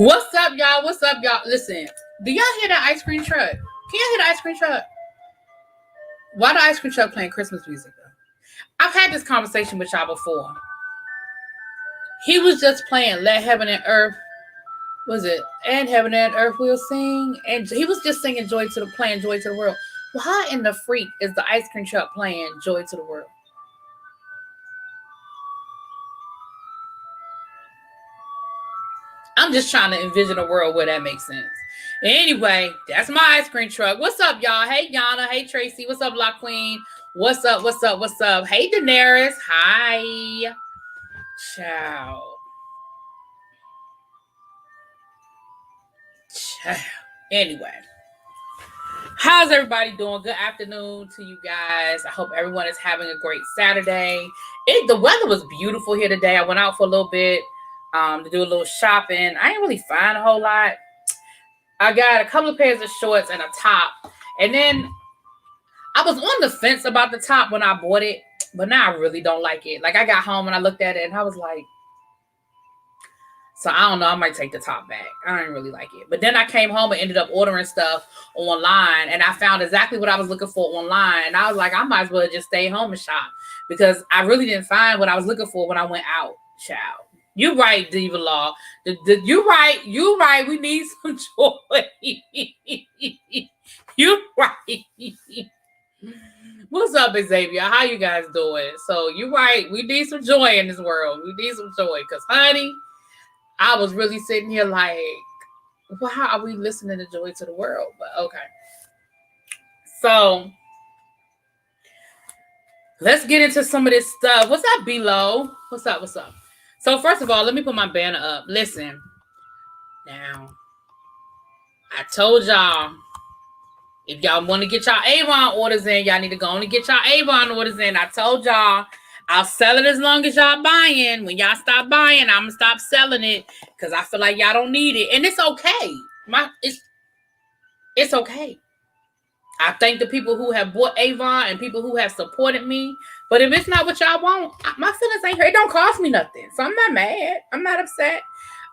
What's up, y'all? What's up, y'all? Listen, do y'all hear that ice cream truck? Can y'all hear the ice cream truck? Why the ice cream truck playing Christmas music, though? I've had this conversation with y'all before. He was just playing Let Heaven and Earth, was it? And Heaven and Earth will sing. And he was just singing playing Joy to the World. Why in the freak is the ice cream truck playing Joy to the World? I'm just trying to envision a world where that makes sense. Anyway, that's my ice cream truck. What's up, y'all? Hey, Yana. Hey, Tracy. What's up, La Queen? What's up? What's up? What's up? Hey, Daenerys. Hi. Ciao. Ciao. Anyway, how's everybody doing? Good afternoon to you guys. I hope everyone is having a great Saturday. The weather was beautiful here today. I went out for a little bit to do a little shopping. I didn't really find a whole lot. I got a couple of pairs of shorts and a top. And then I was on the fence about the top when I bought it, but now I really don't like it. Like, I got home and I looked at it and I was like, so I don't know. I might take the top back. I don't really like it. But then I came home and ended up ordering stuff online, and I found exactly what I was looking for online. And I was like, I might as well just stay home and shop, because I really didn't find what I was looking for when I went out. Child. You right, Diva Law. You right. You right. We need some joy. You right. What's up, Xavier? How you guys doing? So you right. We need some joy in this world. We need some joy, because, honey, I was really sitting here like, well, how are we listening to Joy to the World? But okay. So let's get into some of this stuff. What's up, B-Lo? What's up? What's up? So first of all, let me put my banner up. Listen, now, I told y'all, if y'all want to get y'all Avon orders in, y'all need to go on and get y'all Avon orders in. I told y'all, I'll sell it as long as y'all buying. When y'all stop buying, I'm going to stop selling it, because I feel like y'all don't need it. And it's okay. It's okay. I thank the people who have bought Avon and people who have supported me. But if it's not what y'all want, my feelings ain't hurt. It don't cost me nothing. So I'm not mad. I'm not upset.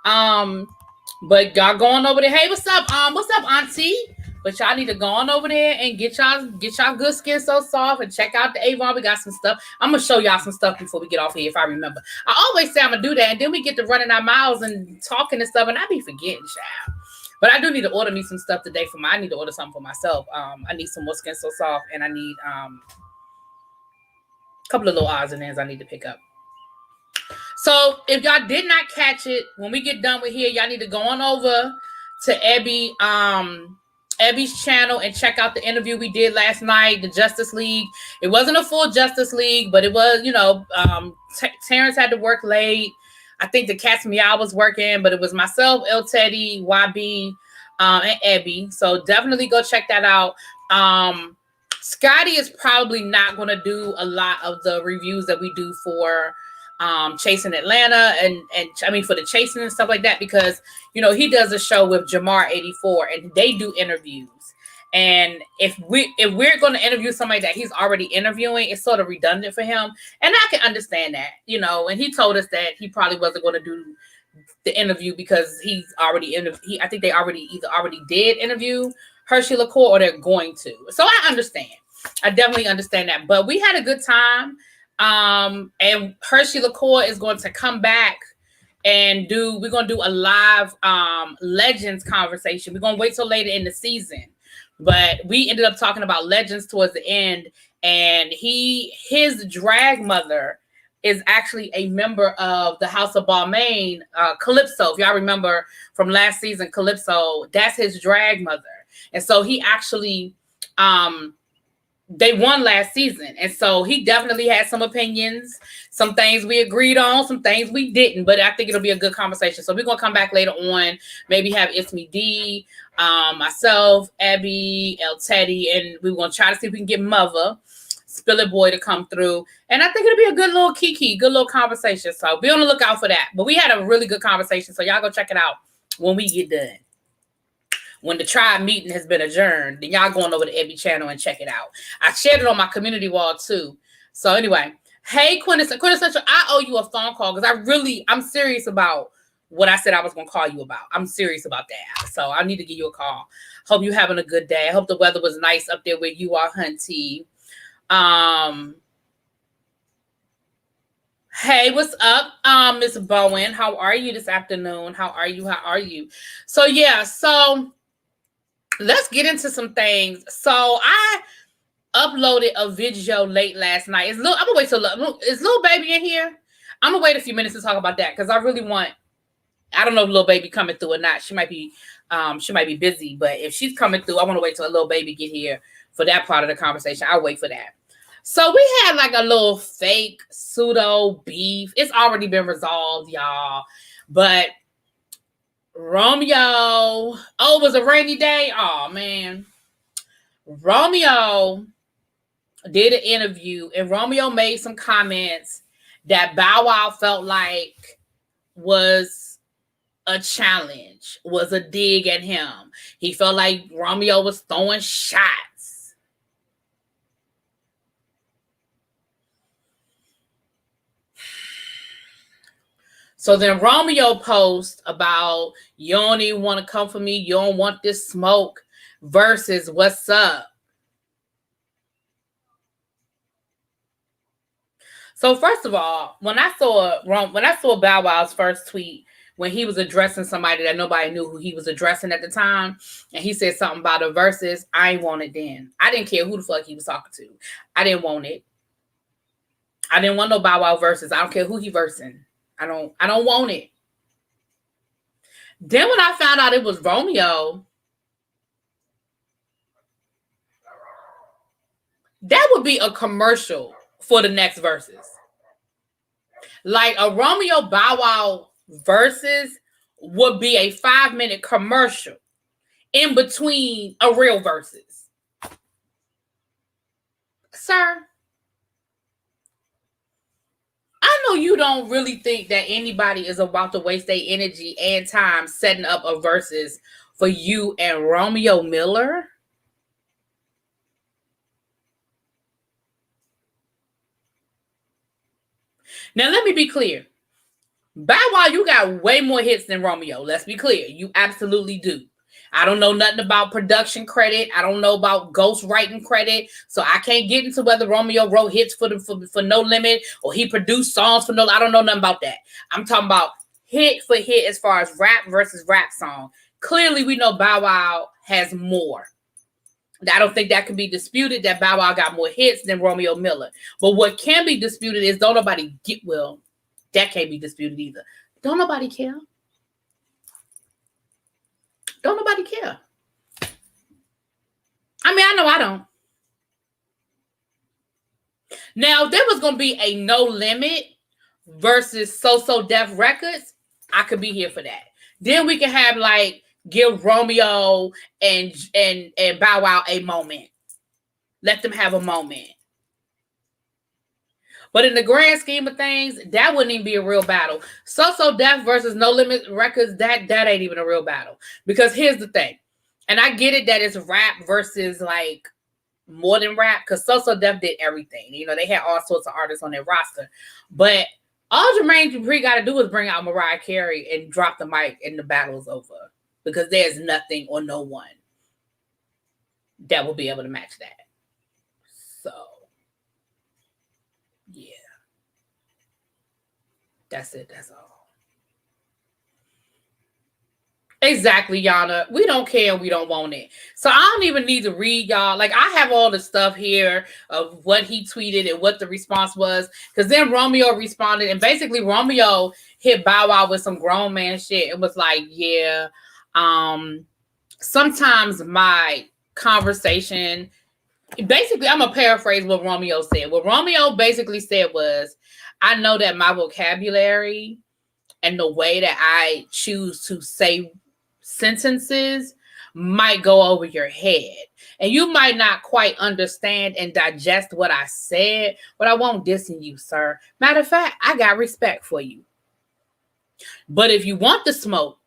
But y'all going over there. Hey, what's up? What's up, Auntie? But y'all need to go on over there and get y'all good skin so soft, and check out the Avon. We got some stuff. I'm going to show y'all some stuff before we get off here, if I remember. I always say I'm going to do that, and then we get to running our mouths and talking and stuff, and I be forgetting, child. But I do need to order me some stuff today I need to order something for myself. I need some more Skin So Soft, and I need a couple of little odds and ends I need to pick up. So if y'all did not catch it, when we get done with here, y'all need to go on over to Abby's channel and check out the interview we did last night, the Justice League. It wasn't a full Justice League, but it was, Terrence had to work late. I think the Cat's Meow was working, but it was myself, El Teddy, YB, and Abby. So definitely go check that out. Scotty is probably not going to do a lot of the reviews that we do for Chasing Atlanta and I mean for the Chasing and stuff like that, because he does a show with Jamar 84 and they do interviews, and if we're going to interview somebody that he's already interviewing, it's sort of redundant for him, and I can understand that, and he told us that he probably wasn't going to do the interview because he's already I think they already did interview Hershey LaCour, or they're going to. So I understand. I definitely understand that, but we had a good time. And Hershey LaCour is going to come back and we're going to do a live Legends conversation. We're going to wait till later in the season, but we ended up talking about Legends towards the end, and his drag mother is actually a member of the House of Balmain, Calypso. If y'all remember from last season, Calypso, that's his drag mother. And so he actually, they won last season. And so he definitely had some opinions, some things we agreed on, some things we didn't, but I think it'll be a good conversation. So we're going to come back later on, maybe have Ismi D, myself, Abby, El Teddy, and we're going to try to see if we can get Mother, Spillet Boy, to come through. And I think it'll be a good little kiki, good little conversation. So be on the lookout for that. But we had a really good conversation. So y'all go check it out when we get done. When the tribe meeting has been adjourned, then y'all going over to Abby channel and check it out. I shared it on my community wall too. So anyway, hey, Quintessential, I owe you a phone call because I'm serious about what I said I was going to call you about. I'm serious about that. So I need to give you a call. Hope you having a good day. I hope the weather was nice up there where you are, hunty. Hey, what's up, Miss Bowen? How are you this afternoon? How are you? So yeah, so let's get into some things. So I uploaded a video late last night. I'm gonna wait till is Little Baby in here? I'm gonna wait a few minutes to talk about that because I really want. I don't know if Little Baby coming through or not. She might be busy, but if she's coming through, I want to wait till a Little Baby get here for that part of the conversation. I'll wait for that. So we had like a little fake pseudo beef. It's already been resolved, y'all. But Romeo, it was a rainy day. Oh man. Romeo did an interview and Romeo made some comments that Bow Wow felt like was a challenge, was a dig at him. He felt like Romeo was throwing shots. So then Romeo posts about, you don't even want to come for me. You don't want this smoke versus what's up. So first of all, when I saw Bow Wow's first tweet, when he was addressing somebody that nobody knew who he was addressing at the time, and he said something about the verses, I ain't want it then. I didn't care who the fuck he was talking to. I didn't want it. I didn't want no Bow Wow verses. I don't care who he versing. I don't want it. Then when I found out it was Romeo, that would be a commercial for the next verses. Like a Romeo Bow Wow verses would be a 5-minute commercial in between a real verses. Sir, I know you don't really think that anybody is about to waste their energy and time setting up a verses for you and Romeo Miller. Now, let me be clear. Bow Wow, you got way more hits than Romeo. Let's be clear. You absolutely do. I don't know nothing about production credit. I don't know about ghostwriting credit. So I can't get into whether Romeo wrote hits for No Limit or he produced songs for I don't know nothing about that. I'm talking about hit for hit as far as rap versus rap song. Clearly, we know Bow Wow has more. I don't think that can be disputed that Bow Wow got more hits than Romeo Miller. But what can be disputed is that can't be disputed either. Don't nobody care. Don't nobody care. I mean, I know I don't. Now, if there was going to be a No Limit versus So Def Records, I could be here for that. Then we can have give Romeo and Bow Wow a moment. Let them have a moment. But in the grand scheme of things, that wouldn't even be a real battle. So Def versus No Limit Records, that ain't even a real battle. Because here's the thing. And I get it that it's rap versus more than rap. Because So Def did everything. You know, they had all sorts of artists on their roster. But all Jermaine Dupri got to do is bring out Mariah Carey and drop the mic and the battle's over. Because there's nothing or no one that will be able to match that. So, yeah. That's it. That's all. Exactly, Yana. We don't care. We don't want it. So I don't even need to read y'all. I have all the stuff here of what he tweeted and what the response was. Because then Romeo responded. And basically, Romeo hit Bow Wow with some grown man shit. It was like, yeah. Sometimes my conversation, basically, I'm going to paraphrase what Romeo said. What Romeo basically said was, I know that my vocabulary and the way that I choose to say sentences might go over your head. And you might not quite understand and digest what I said, but I won't diss you, sir. Matter of fact, I got respect for you. But if you want the smoke,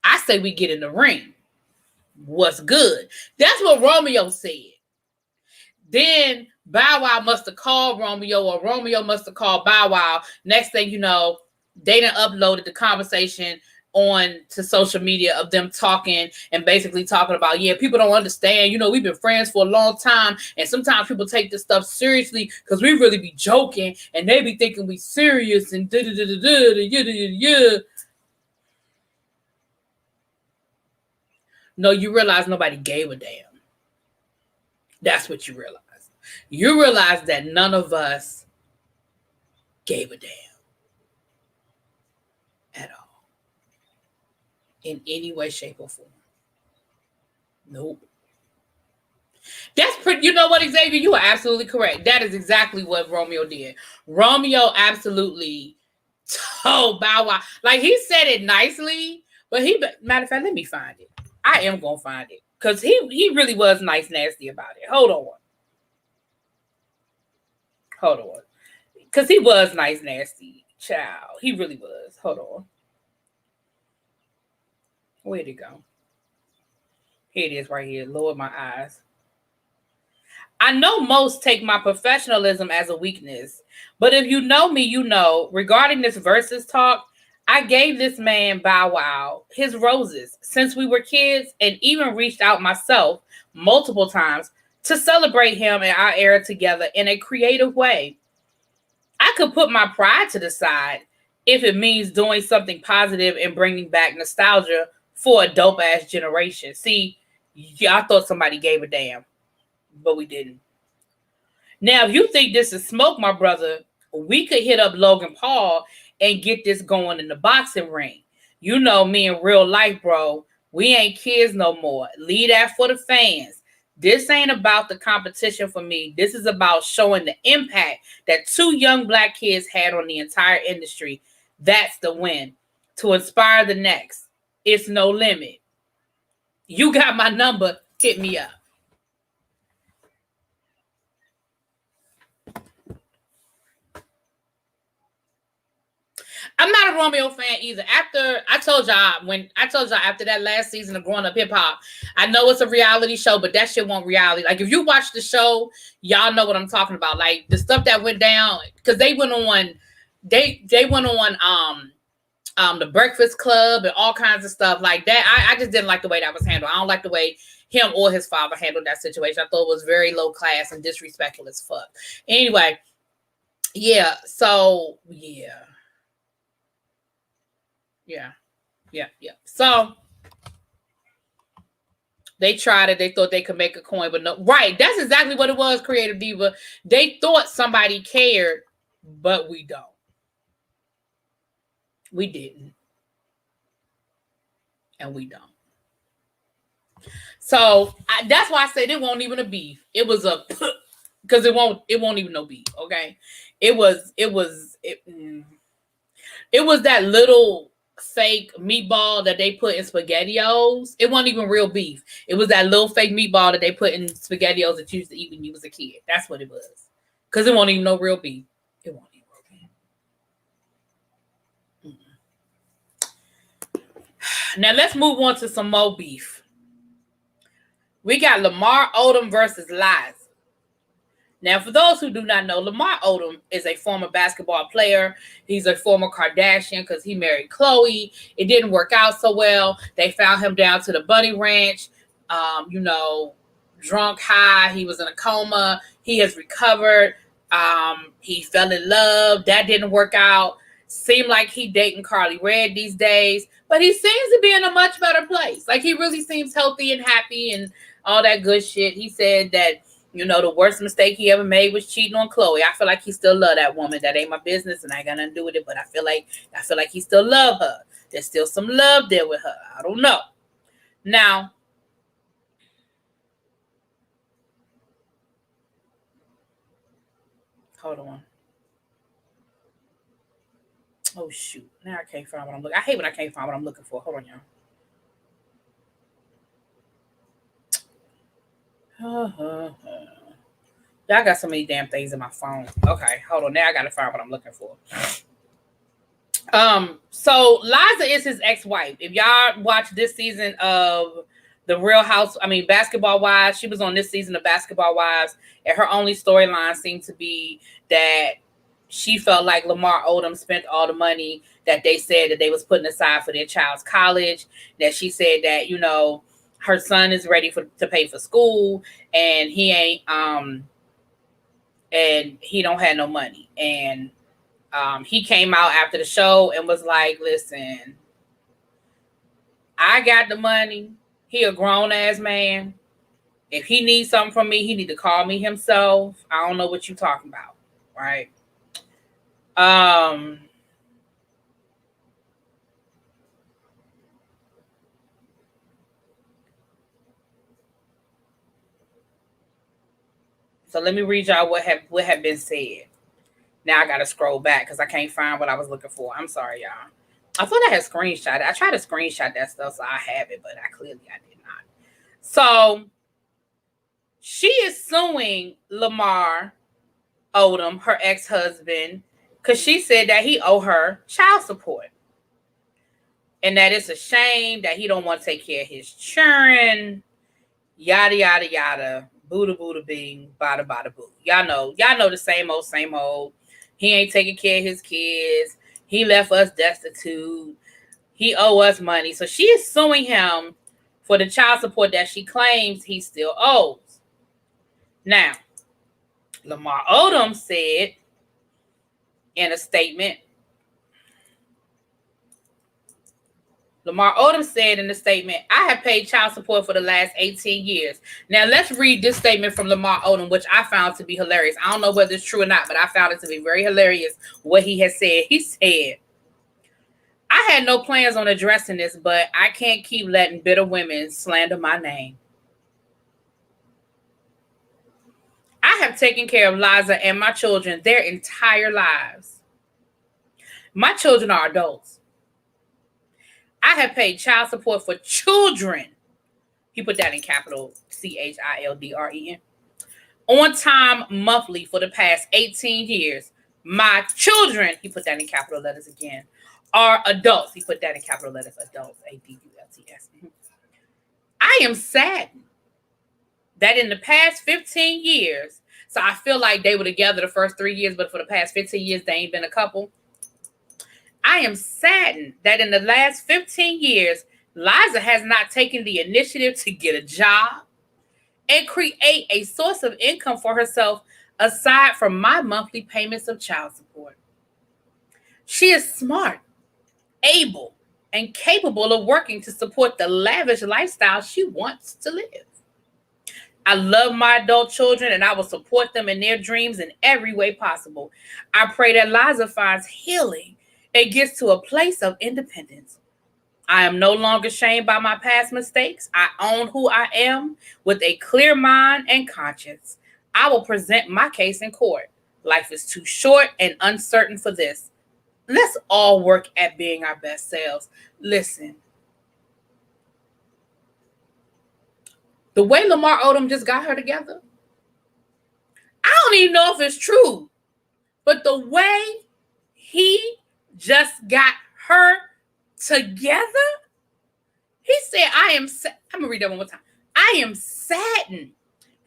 I say we get in the ring. What's good? That's what Romeo said. Then Bow Wow must have called Romeo, or Romeo must have called Bow Wow. Next thing you know, they done uploaded the conversation on to social media of them talking and basically talking about, yeah, people don't understand, you know, we've been friends for a long time, and sometimes people take this stuff seriously because we really be joking and they be thinking we serious and da. No, you realize nobody gave a damn. That's what you realize. You realize that none of us gave a damn at all. In any way, shape, or form. Nope. That's pretty, you know what, Xavier? You are absolutely correct. That is exactly what Romeo did. Romeo absolutely told Bow Wow. Like, he said it nicely, but matter of fact, let me find it. I am going to find it. Because he really was nice nasty about it. Hold on. Because he was nice nasty, child. He really was. Hold on. Where'd it go? Here it is right here. Lord, my eyes. I know most take my professionalism as a weakness, but if you know me, you know, regarding this versus talk, I gave this man Bow Wow his roses since we were kids, and even reached out myself multiple times to celebrate him and our era together in a creative way. I could put my pride to the side if it means doing something positive and bringing back nostalgia for a dope ass generation. See, I thought somebody gave a damn, but we didn't. Now, if you think this is smoke, my brother, we could hit up Logan Paul and get this going in the boxing ring. You know me in real life, bro. We ain't kids no more. Leave that for the fans. This ain't about the competition for me. This is about showing the impact that two young black kids had on the entire industry. That's the win. To inspire the next. It's no limit. You got my number. Hit me up. I'm not a Romeo fan either. After after that last season of Growing Up Hip Hop, I know it's a reality show, but that shit won't reality. Like, if you watch the show, y'all know what I'm talking about. Like, the stuff that went down, because they went on the Breakfast Club and all kinds of stuff like that. I just didn't like the way that was handled. I don't like the way him or his father handled that situation. I thought it was very low class and disrespectful as fuck. Anyway, yeah. So yeah. So they tried it. They thought they could make a coin, but no. Right. That's exactly what it was, Creative Diva. They thought somebody cared, but we don't. We didn't. And we don't. So that's why I said it won't even a beef. It was a because it won't even no beef. Okay. It was that little fake meatball that they put in SpaghettiOs. It wasn't even real beef. It was that little fake meatball that they put in SpaghettiOs that you used to eat when you was a kid. That's what it was. Because it wasn't even no real beef. It wasn't even real beef. Now let's move on to some more beef. We got Lamar Odom versus Liza. Now, for those who do not know, Lamar Odom is a former basketball player. He's a former Kardashian because he married Khloe. It didn't work out so well. They found him down to the Bunny Ranch, drunk, high. He was in a coma. He has recovered. He fell in love. That didn't work out. Seemed like he dating Carly Red these days. But he seems to be in a much better place. Like, he really seems healthy and happy and all that good shit. He said that, the worst mistake he ever made was cheating on Khloe. I feel like he still love that woman. That ain't my business, and I got nothing to do with it. But I feel like he still love her. There's still some love there with her. I don't know. Now, hold on. Oh shoot! Now I can't find what I'm looking. I hate when I can't find what I'm looking for. Hold on, y'all. Y'all got so many damn things in my phone. Okay, hold on. Now I gotta find what I'm looking for. So Liza is his ex-wife. If y'all watch this season of the Real Basketball Wives, she was on this season of Basketball Wives, and her only storyline seemed to be that she felt like Lamar Odom spent all the money that they said that they was putting aside for their child's college. That she said that, you know, her son is ready to pay for school, and he ain't and he don't have no money. And he came out after the show and was like, listen, I got the money. He a grown ass man. If he needs something from me, he need to call me himself. I don't know what you talking about, right? So let me read y'all what have been said. Now I gotta scroll back because I can't find what I was looking for. I'm sorry, y'all. I thought I had screenshot it. I tried to screenshot that stuff so I have it, but I did not. So she is suing Lamar Odom, her ex-husband, because she said that he owe her child support. And that it's a shame that he don't want to take care of his children. Yada, yada, yada. Booda, booda, bing. Bada, bada, boo. Y'all know the same old. He ain't taking care of his kids. He left us destitute. He owe us money. So she is suing him for the child support that she claims he still owes. Now, Lamar Odom said in a statement, I have paid child support for the last 18 years. Now, let's read this statement from Lamar Odom, which I found to be hilarious. I don't know whether it's true or not, but I found it to be very hilarious what he has said. He said, I had no plans on addressing this, but I can't keep letting bitter women slander my name. I have taken care of Liza and my children their entire lives. My children are adults. I have paid child support for children. He put that in capital CHILDREN. On time monthly for the past 18 years. My children, he put that in capital letters again, are adults. He put that in capital letters, adults, ADULTS. I am saddened that in the past 15 years, so I feel like they were together the first 3 years, but for the past 15 years, they ain't been a couple. I am saddened that in the last 15 years, Liza has not taken the initiative to get a job and create a source of income for herself aside from my monthly payments of child support. She is smart, able, and capable of working to support the lavish lifestyle she wants to live. I love my adult children and I will support them in their dreams in every way possible. I pray that Liza finds healing and gets to a place of independence. I am no longer shamed by my past mistakes. I own who I am with a clear mind and conscience. I will present my case in court. Life is too short and uncertain for this. Let's all work at being our best selves. Listen, the way Lamar Odom just got her together, I don't even know if it's true, but the way he just got her together, he said, I'm going to read that one more time. I am saddened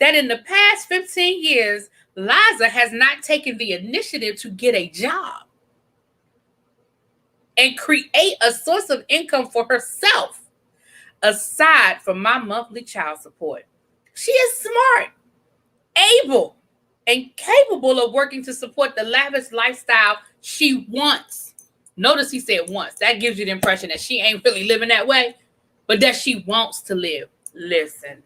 that in the past 15 years, Liza has not taken the initiative to get a job and create a source of income for herself aside from my monthly child support. She is smart, able, and capable of working to support the lavish lifestyle she wants. Notice he said wants. That gives you the impression that she ain't really living that way, but that she wants to live. Listen,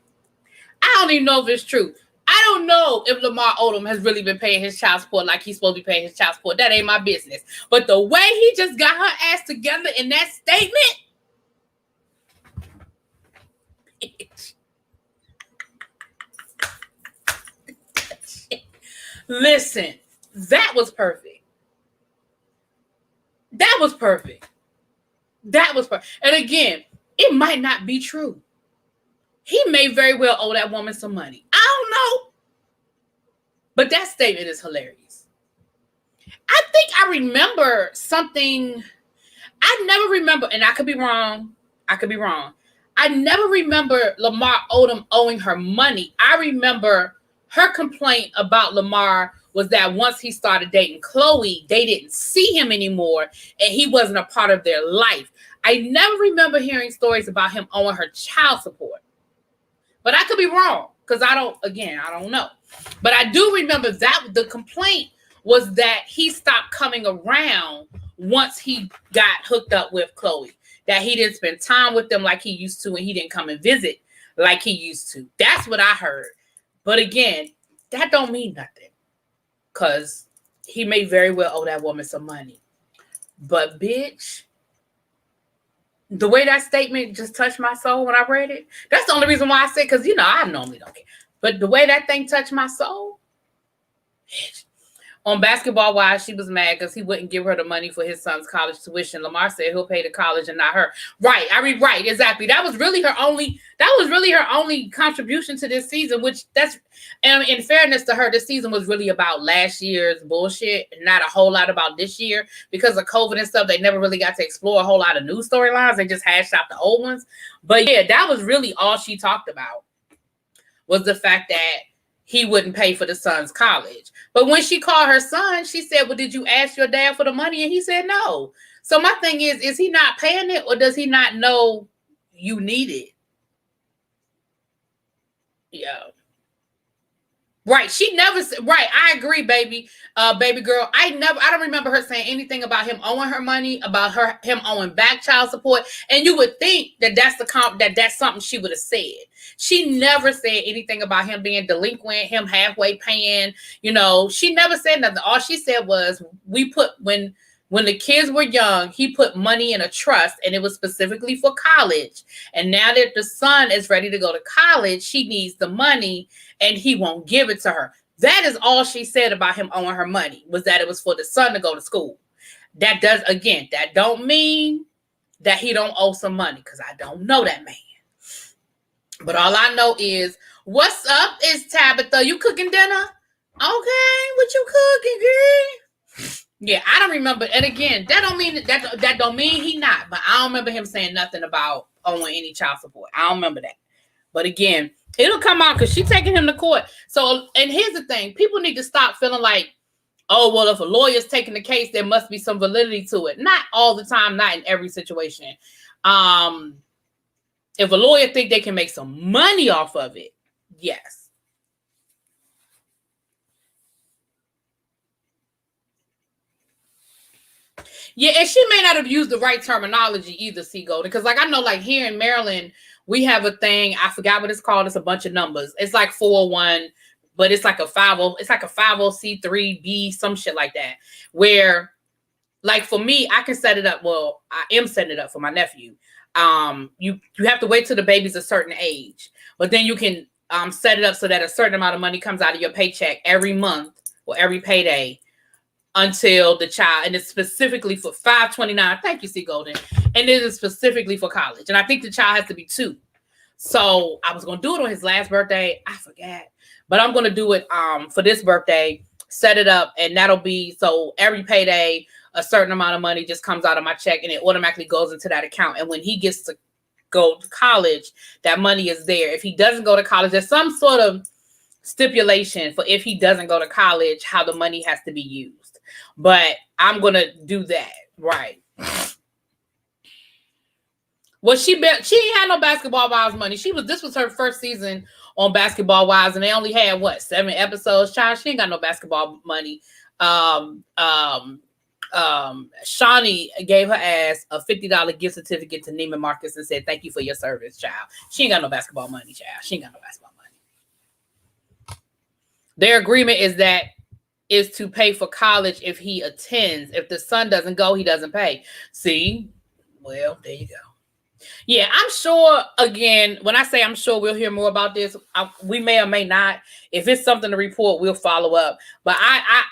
I don't even know if it's true. I don't know if Lamar Odom has really been paying his child support like he's supposed to be paying his child support. That ain't my business. But the way he just got her ass together in that statement, listen, that was perfect. That was perfect. And again, it might not be true. He may very well owe that woman some money. I don't know. But that statement is hilarious. I think I remember something. I never remember, and I could be wrong. I never remember Lamar Odom owing her money. I remember her complaint about Lamar was that once he started dating Chloe, they didn't see him anymore and he wasn't a part of their life. I never remember hearing stories about him owing her child support. But I could be wrong because I don't know. But I do remember that the complaint was that he stopped coming around once he got hooked up with Chloe. That he didn't spend time with them like he used to and he didn't come and visit like he used to. That's what I heard. But again, that don't mean nothing because he may very well owe that woman some money. But bitch, the way that statement just touched my soul when I read it, that's the only reason why I said, because, I normally don't care. But the way that thing touched my soul, bitch. On Basketball Wives, she was mad because he wouldn't give her the money for his son's college tuition. Lamar said he'll pay the college and not her. Right. Right. Exactly. That was really her only contribution to this season, and in fairness to her, this season was really about last year's bullshit and not a whole lot about this year because of COVID and stuff. They never really got to explore a whole lot of new storylines. They just hashed out the old ones. But yeah, that was really all she talked about was the fact that he wouldn't pay for the son's college. But when she called her son, she said, well, did you ask your dad for the money? And he said no. So my thing is he not paying it or does he not know you need it? Yeah. Right. She never said, right. I agree, baby girl. I don't remember her saying anything about him owing her money, about him owing back child support. And you would think that that's something she would have said. She never said anything about him being delinquent, him halfway paying, she never said nothing. All she said was when the kids were young, he put money in a trust and it was specifically for college. And now that the son is ready to go to college, she needs the money and he won't give it to her. That is all she said about him owing her money, was that it was for the son to go to school. That don't mean that he don't owe some money because I don't know that man. But all I know is, what's up is Tabitha. You cooking dinner? Okay, what you cooking, girl? Yeah, I don't remember. And again, that don't mean he not. But I don't remember him saying nothing about owing any child support. I don't remember that. But again, it'll come out because she's taking him to court. So, and here's the thing. People need to stop feeling like, oh, well, if a lawyer's taking the case, there must be some validity to it. Not all the time, not in every situation. If a lawyer think they can make some money off of it, yes. Yeah, and she may not have used the right terminology either, C. Golden, because I know here in Maryland, we have a thing, I forgot what it's called, it's a bunch of numbers. It's like 401, but it's like a 50, it's like a 50C3B, some shit like that, where for me, I can set it up, well, I am setting it up for my nephew. You have to wait till the baby's a certain age, but then you can set it up so that a certain amount of money comes out of your paycheck every month or every payday until the child, and it's specifically for 529. Thank you, C. Golden. And it is specifically for college. And I think the child has to be 2. So I was going to do it on his last birthday. I forgot, but I'm going to do it for this birthday, set it up. And that'll be, so every payday, a certain amount of money just comes out of my check and it automatically goes into that account. And when he gets to go to college, that money is there. If he doesn't go to college, there's some sort of stipulation for if he doesn't go to college, how the money has to be used. But I'm going to do that. Right. Well, she ain't had no Basketball Wives money. This was her first season on Basketball Wives, and they only had 7 episodes. Child, she ain't got no basketball money. Shawnee gave her ass a $50 gift certificate to Neiman Marcus and said, thank you for your service, child. She ain't got no basketball money, child. She ain't got no basketball money. Their agreement is to pay for college if he attends. If the son doesn't go, he doesn't pay. See? Well, there you go. Yeah, I'm sure, again, when I say I'm sure we'll hear more about this, we may or may not. If it's something to report, we'll follow up. But I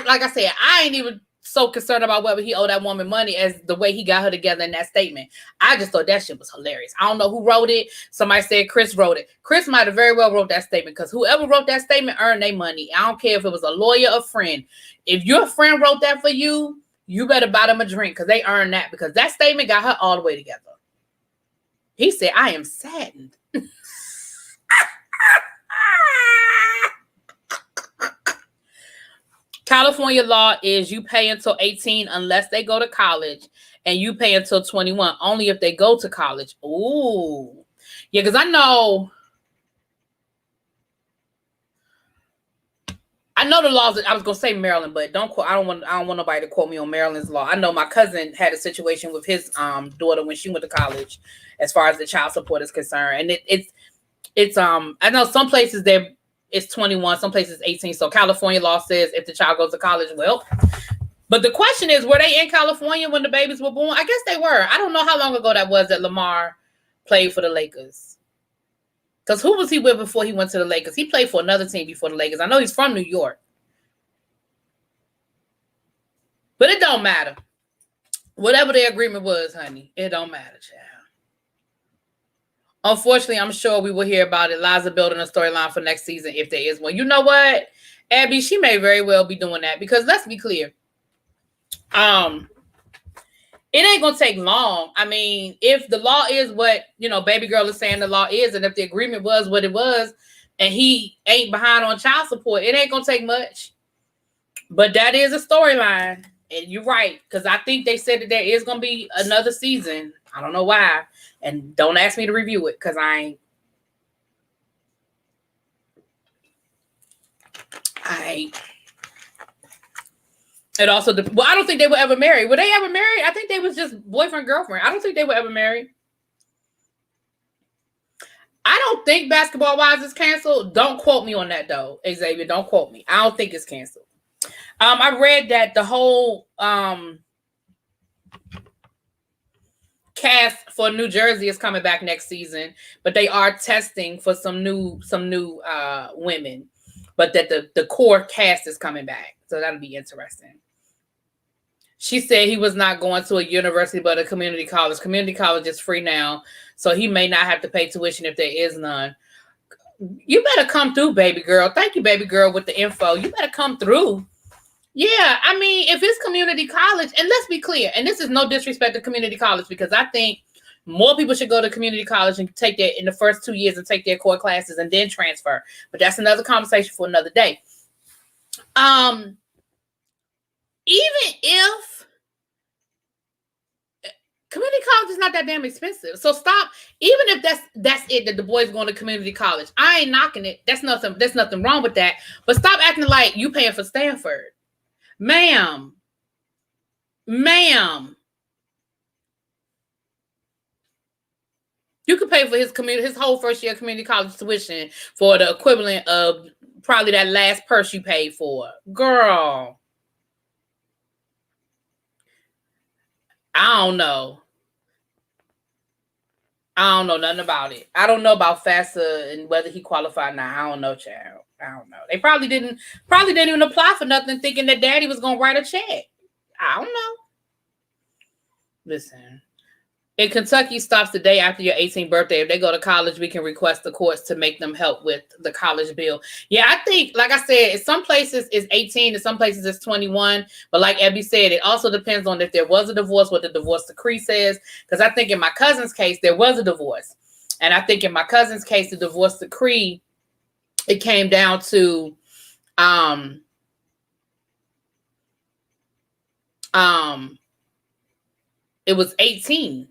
like I said, I ain't even so concerned about whether he owed that woman money as the way he got her together in that statement. I just thought that shit was hilarious. I don't know who wrote it. Somebody said Chris wrote it. Chris might have very well wrote that statement because whoever wrote that statement earned their money. I don't care if it was a lawyer or friend. If your friend wrote that for you, you better buy them a drink because they earned that, because that statement got her all the way together. He said, I am saddened. California law is you pay until 18 unless they go to college, and you pay until 21 only if they go to college. Ooh. Yeah, because I know the laws. I was gonna say Maryland, but I don't want nobody to quote me on Maryland's law. I know my cousin had a situation with his daughter when she went to college, as far as the child support is concerned, and it's I know some places it's 21, some places 18. So California law says if the child goes to college, well. But the question is, were they in California when the babies were born? I guess they were. I don't know how long ago that was that Lamar played for the Lakers. Because who was he with before he went to the Lakers? He played for another team before the Lakers. I know he's from New York. But it don't matter. Whatever the agreement was, honey, it don't matter, child. Unfortunately, I'm sure we will hear about it. Liza building a storyline for next season if there is one. You know what, Abby? She may very well be doing that because let's be clear. It ain't gonna take long. I mean, if the law is what baby girl is saying the law is, and if the agreement was what it was, and he ain't behind on child support, it ain't gonna take much. But that is a storyline, and you're right, because I think they said that there is gonna be another season. I don't know why, and don't ask me to review it because I ain't. It also, I don't think they were ever married. Were they ever married? I think they was just boyfriend, girlfriend. I don't think they were ever married. I don't think Basketball Wives is canceled. Don't quote me on that, though, Xavier. Don't quote me. I don't think it's canceled. I read that the whole cast for New Jersey is coming back next season, but they are testing for some new women, but that the core cast is coming back. So that'll be interesting. She said he was not going to a university, but a community college. Community college is free now, so he may not have to pay tuition if there is none. You better come through, baby girl. Thank you, baby girl, with the info. You better come through. Yeah, I mean, if it's community college, and let's be clear, and this is no disrespect to community college, because I think more people should go to community college and take that in the first 2 years and take their core classes and then transfer. But that's another conversation for another day. Even if community college is not that damn expensive, so stop. Even if that's it, that the boys going to community college, I ain't knocking it. There's nothing wrong with that. But stop acting like you paying for Stanford, ma'am. You could pay for his whole first year community college tuition for the equivalent of probably that last purse you paid for, girl. I don't know nothing about it. I don't know about FAFSA and whether he qualified now. I don't know, child. I don't know. They probably didn't even apply for nothing thinking that daddy was going to write a check. I don't know. Listen. In Kentucky, stops the day after your 18th birthday. If they go to college, we can request the courts to make them help with the college bill. Yeah, I think, like I said, in some places it's 18, in some places it's 21. But like Abby said, it also depends on if there was a divorce, what the divorce decree says. Because I think in my cousin's case, there was a divorce. And I think in my cousin's case, the divorce decree, it came down to it was 18.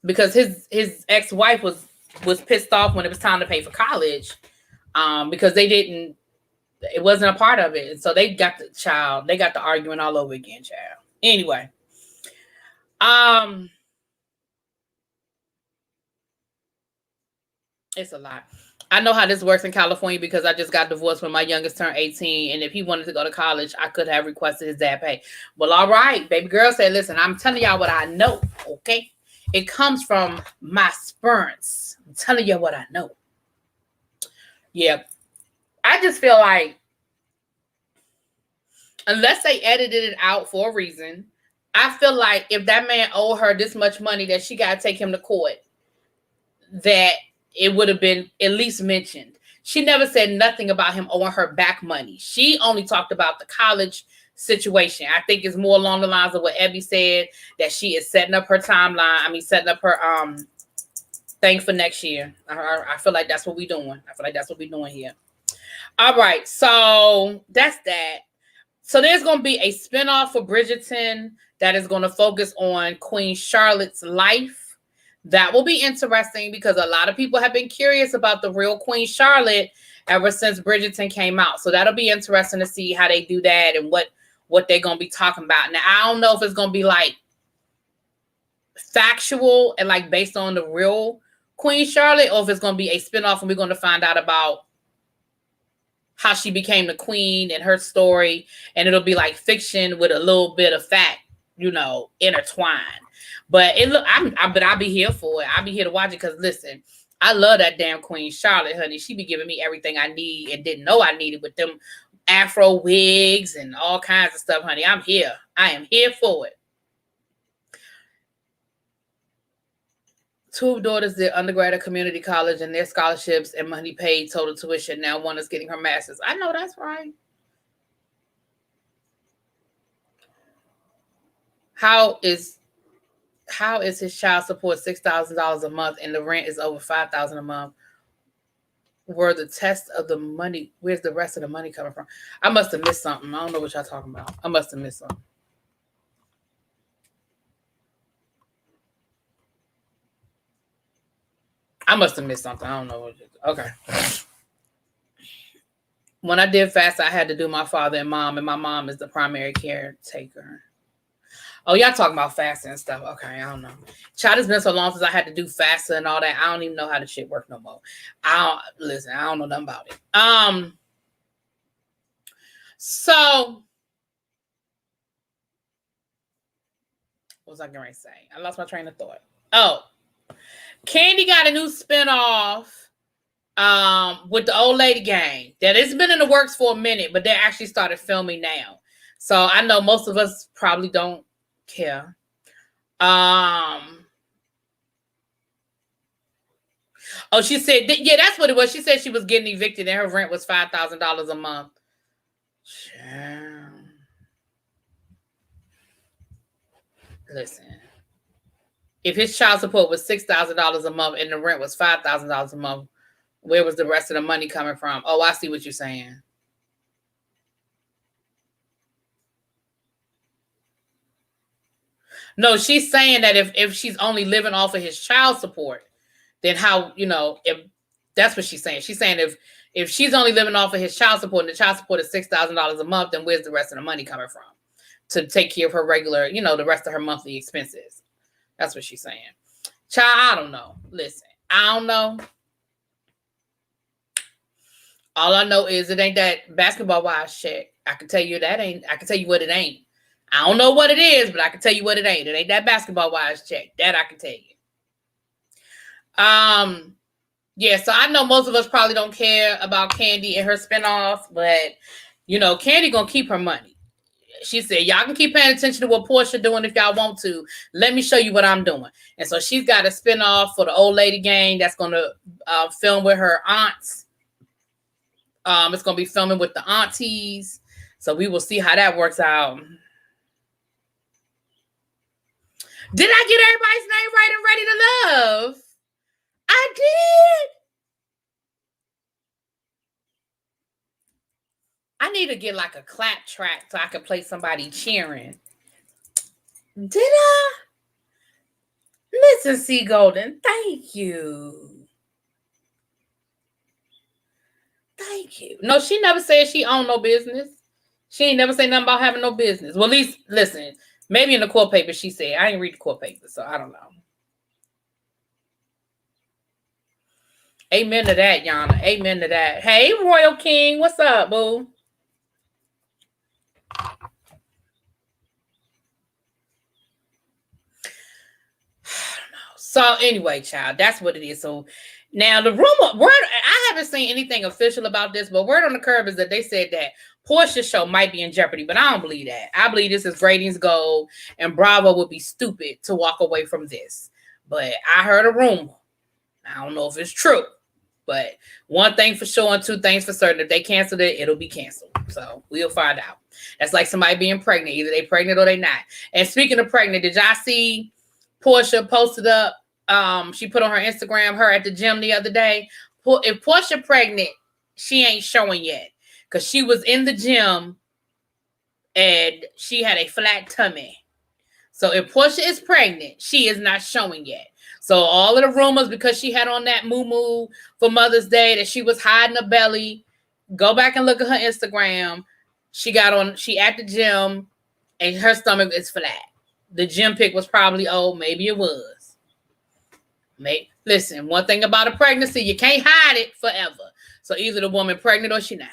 Because his ex-wife was pissed off when it was time to pay for college, because it wasn't a part of it. And so they got the arguing all over again, child. Anyway. It's a lot. I know how this works in California because I just got divorced when my youngest turned 18. And if he wanted to go to college, I could have requested his dad pay. Well, all right. Baby girl said, listen, I'm telling y'all what I know. Okay. It comes from my experience. I'm telling you what I know. Yeah. I just feel like unless they edited it out for a reason, I feel like if that man owed her this much money that she got to take him to court, that it would have been at least mentioned. She never said nothing about him owing her back money. She only talked about the college situation. I think it's more along the lines of what Abby said, that she is setting up her timeline. I mean, setting up her thing for next year. I feel like that's what we're doing. I feel like that's what we're doing here. All right, so that's that. So there's going to be a spinoff for Bridgerton that is going to focus on Queen Charlotte's life. That will be interesting because a lot of people have been curious about the real Queen Charlotte ever since Bridgerton came out. So that'll be interesting to see how they do that and what they're going to be talking about. Now, I don't know if it's going to be like factual and like based on the real Queen Charlotte, or if it's going to be a spinoff and we're going to find out about how she became the queen and her story, and it'll be like fiction with a little bit of fact, intertwined. But I'll be here for it. I'll be here to watch it because listen, I love that damn Queen Charlotte, honey. She be giving me everything I need and didn't know I needed with them Afro wigs and all kinds of stuff, honey. I'm here. I am here for it. 2 daughters did undergrad at community college and their scholarships and money paid total tuition. Now one is getting her master's. I know that's right. How is his child support $6,000 a month and the rent is over $5,000 a month? Were the test of the money? Where's the rest of the money coming from? I must have missed something. I don't know what y'all talking about. I must have missed something. I must have missed something. I don't know what it is. Okay. When I did fast, I had to do my father and my mom is the primary caretaker. Oh, y'all talking about fasting and stuff. Okay, I don't know. Child, it's been so long since I had to do fasting and all that. I don't even know how the shit work no more. I don't know nothing about it. So what was I going to say? I lost my train of thought. Oh, Candy got a new spinoff with the old lady gang that it's been in the works for a minute, but they actually started filming now. So I know most of us probably don't care. Oh, she said, yeah, that's what it was. She said she was getting evicted and her rent was $5,000 a month. Listen. If his child support was $6,000 a month and the rent was $5,000 a month, where was the rest of the money coming from? Oh, I see what you're saying. No, she's saying that if she's only living off of his child support, then how, if that's what she's saying. She's saying if she's only living off of his child support and the child support is $6,000 a month, then where's the rest of the money coming from to take care of her regular, the rest of her monthly expenses? That's what she's saying. Child, I don't know. Listen, I don't know. All I know is it ain't that Basketball Wives check. I can tell you what it ain't. I don't know what it is, but I can tell you what it ain't. It ain't that Basketball Wives check. That I can tell you. Yeah, so I know most of us probably don't care about Candy and her spinoff, but Candy gonna keep her money. She said, y'all can keep paying attention to what Portia doing if y'all want to. Let me show you what I'm doing. And so she's got a spinoff for the old lady gang that's going to film with her aunts. It's going to be filming with the aunties. So we will see how that works out. Did I get everybody's name right and ready to love? I did. I need to get like a clap track so I can play somebody cheering. Did I? Listen, C. Golden, thank you. Thank you. No, she never said she owned no business. She ain't never say nothing about having no business. Well, at least, listen, maybe in the court paper she said. I ain't read the court paper, so I don't know. Amen to that, Yana. Amen to that. Hey, Royal King, what's up, boo? So anyway, child, that's what it is. So now the rumor, I haven't seen anything official about this, but word on the curb is that they said that Portia's show might be in jeopardy, but I don't believe that. I believe this is ratings gold, and Bravo would be stupid to walk away from this. But I heard a rumor. I don't know if it's true, but one thing for sure and two things for certain. If they canceled it, it'll be canceled. So we'll find out. That's like somebody being pregnant. Either they pregnant or they not. And speaking of pregnant, did y'all see Portia posted up? She put on her Instagram, her at the gym the other day. If Portia pregnant, she ain't showing yet because she was in the gym and she had a flat tummy. So if Portia is pregnant, she is not showing yet. So all of the rumors, because she had on that moo for Mother's Day, that she was hiding her belly. Go back and look at her Instagram. She at the gym, and her stomach is flat. The gym pic was probably old. Maybe it was. Listen, one thing about a pregnancy, you can't hide it forever. So either the woman pregnant or she not.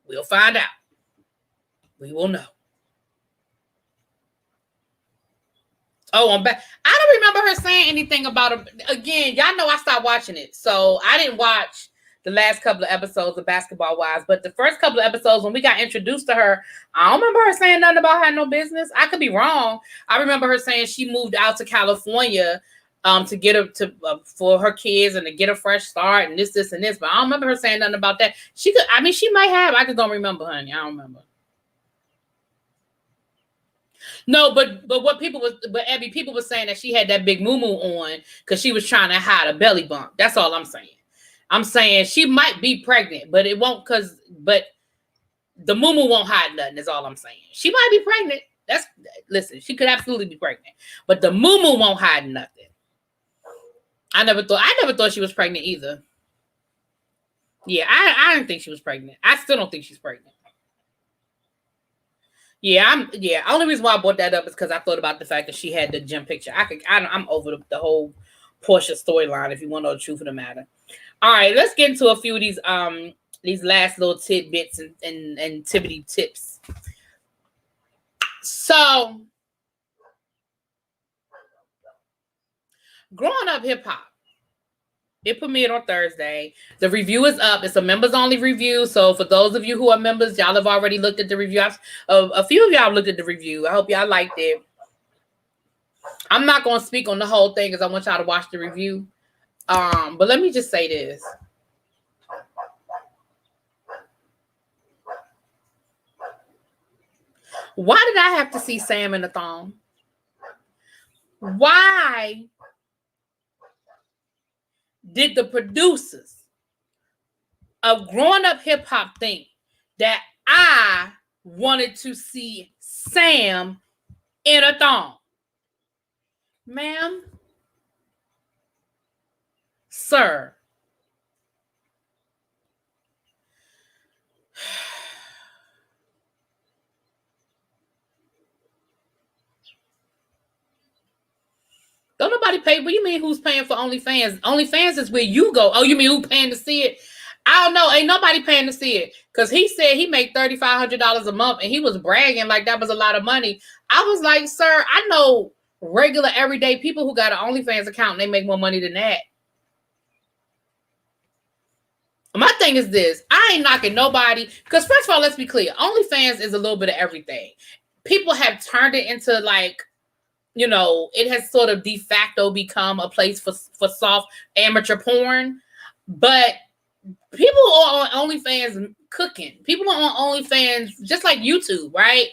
We'll find out. We will know. Oh, I'm back. I don't remember her saying anything about her. Again, y'all know I stopped watching it. So I didn't watch the last couple of episodes of Basketball Wives. But the first couple of episodes, when we got introduced to her, I don't remember her saying nothing about having no business. I could be wrong. I remember her saying she moved out to California to get her for her kids and to get a fresh start and this, and this. But I don't remember her saying nothing about that. She might have. I just don't remember, honey. I don't remember. No, but Abby, people were saying that she had that big moo on because she was trying to hide a belly bump. That's all I'm saying. I'm saying she might be pregnant, but it won't but the moo won't hide nothing, is all I'm saying. She might be pregnant. Listen, she could absolutely be pregnant, but the moo won't hide nothing. I never thought she was pregnant either. Yeah, I didn't think she was pregnant. I still don't think she's pregnant. Yeah, only reason why I brought that up is because I thought about the fact that she had the gym picture. I'm over the whole Portia storyline, if you want to know the truth of the matter. All right, let's get into a few of these last little tidbits and activity tips. So, Growing Up Hip Hop. It premiered on Thursday. The review is up. It's a members-only review. So for those of you who are members, y'all have already looked at the review. A few of y'all looked at the review. I hope y'all liked it. I'm not going to speak on the whole thing because I want y'all to watch the review. But let me just say this. Why did I have to see Sam in a thong? Why did the producers of Growing Up Hip Hop think that I wanted to see Sam in a thong? Ma'am, sir, don't nobody pay. What do you mean who's paying for OnlyFans? OnlyFans is where you go. Oh, you mean who paying to see it? I don't know. Ain't nobody paying to see it. Because he said he made $3,500 a month and he was bragging like that was a lot of money. I was like, sir, I know regular everyday people who got an OnlyFans account and they make more money than that. My thing is this. I ain't knocking nobody. Because first of all, let's be clear. OnlyFans is a little bit of everything. People have turned it into like, you know, it has sort of de facto become a place for soft amateur porn. But people are on OnlyFans cooking. People are on OnlyFans just like YouTube, right?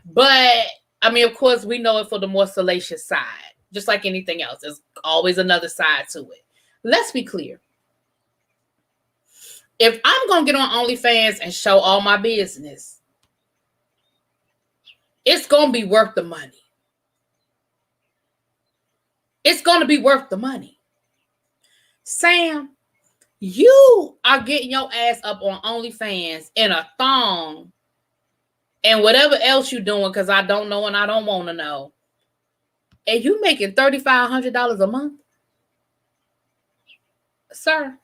But, I mean, of course, we know it for the more salacious side. Just like anything else. There's always another side to it. Let's be clear. If I'm going to get on OnlyFans and show all my business, it's going to be worth the money. It's going to be worth the money. Sam, you are getting your ass up on OnlyFans in a thong and whatever else you're doing, because I don't know and I don't want to know. And you making $3,500 a month? Sir.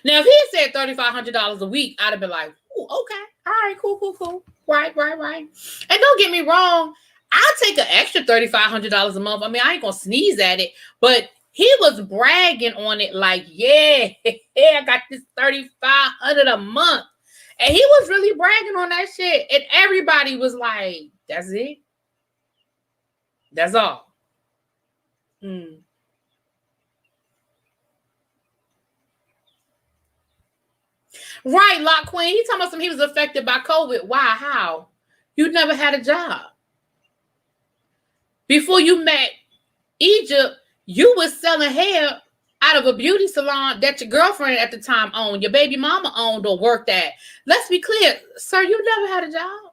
Now, if he said $3,500 a week, I'd have been like, ooh, okay. All right, cool. Right. And don't get me wrong. I'll take an extra $3,500 a month. I mean, I ain't going to sneeze at it. But he was bragging on it like, yeah, I got this $3,500 a month. And he was really bragging on that shit. And everybody was like, that's it? That's all. Right, Lock Queen. He talking about something he was affected by COVID. Why? How? You never had a job. Before you met Egypt, you was selling hair out of a beauty salon that your girlfriend at the time owned, your baby mama owned or worked at. Let's be clear, sir, you never had a job.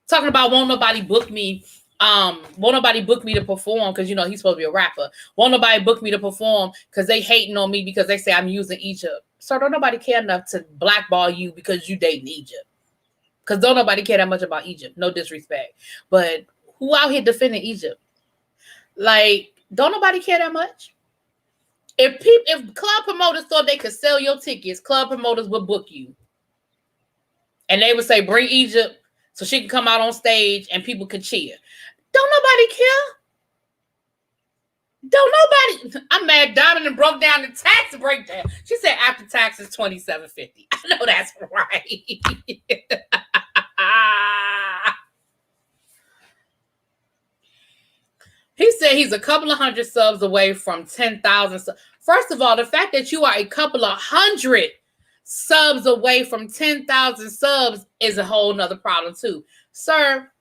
Talking about won't nobody book me to perform because he's supposed to be a rapper. Won't nobody book me to perform because they hating on me because they say I'm using Egypt. So don't nobody care enough to blackball you because you dating Egypt. Because don't nobody care that much about Egypt. No disrespect. But who out here defending Egypt? Like, don't nobody care that much? If club promoters thought they could sell your tickets, club promoters would book you. And they would say, bring Egypt so she can come out on stage and people can cheer. Don't nobody care. Don't nobody. I'm mad Diamond and broke down the tax breakdown. She said after tax is $27.50. I know that's right. He said he's a couple of hundred subs away from 10,000. First of all, the fact that you are a couple of hundred subs away from 10,000 subs is a whole nother problem too. Sir,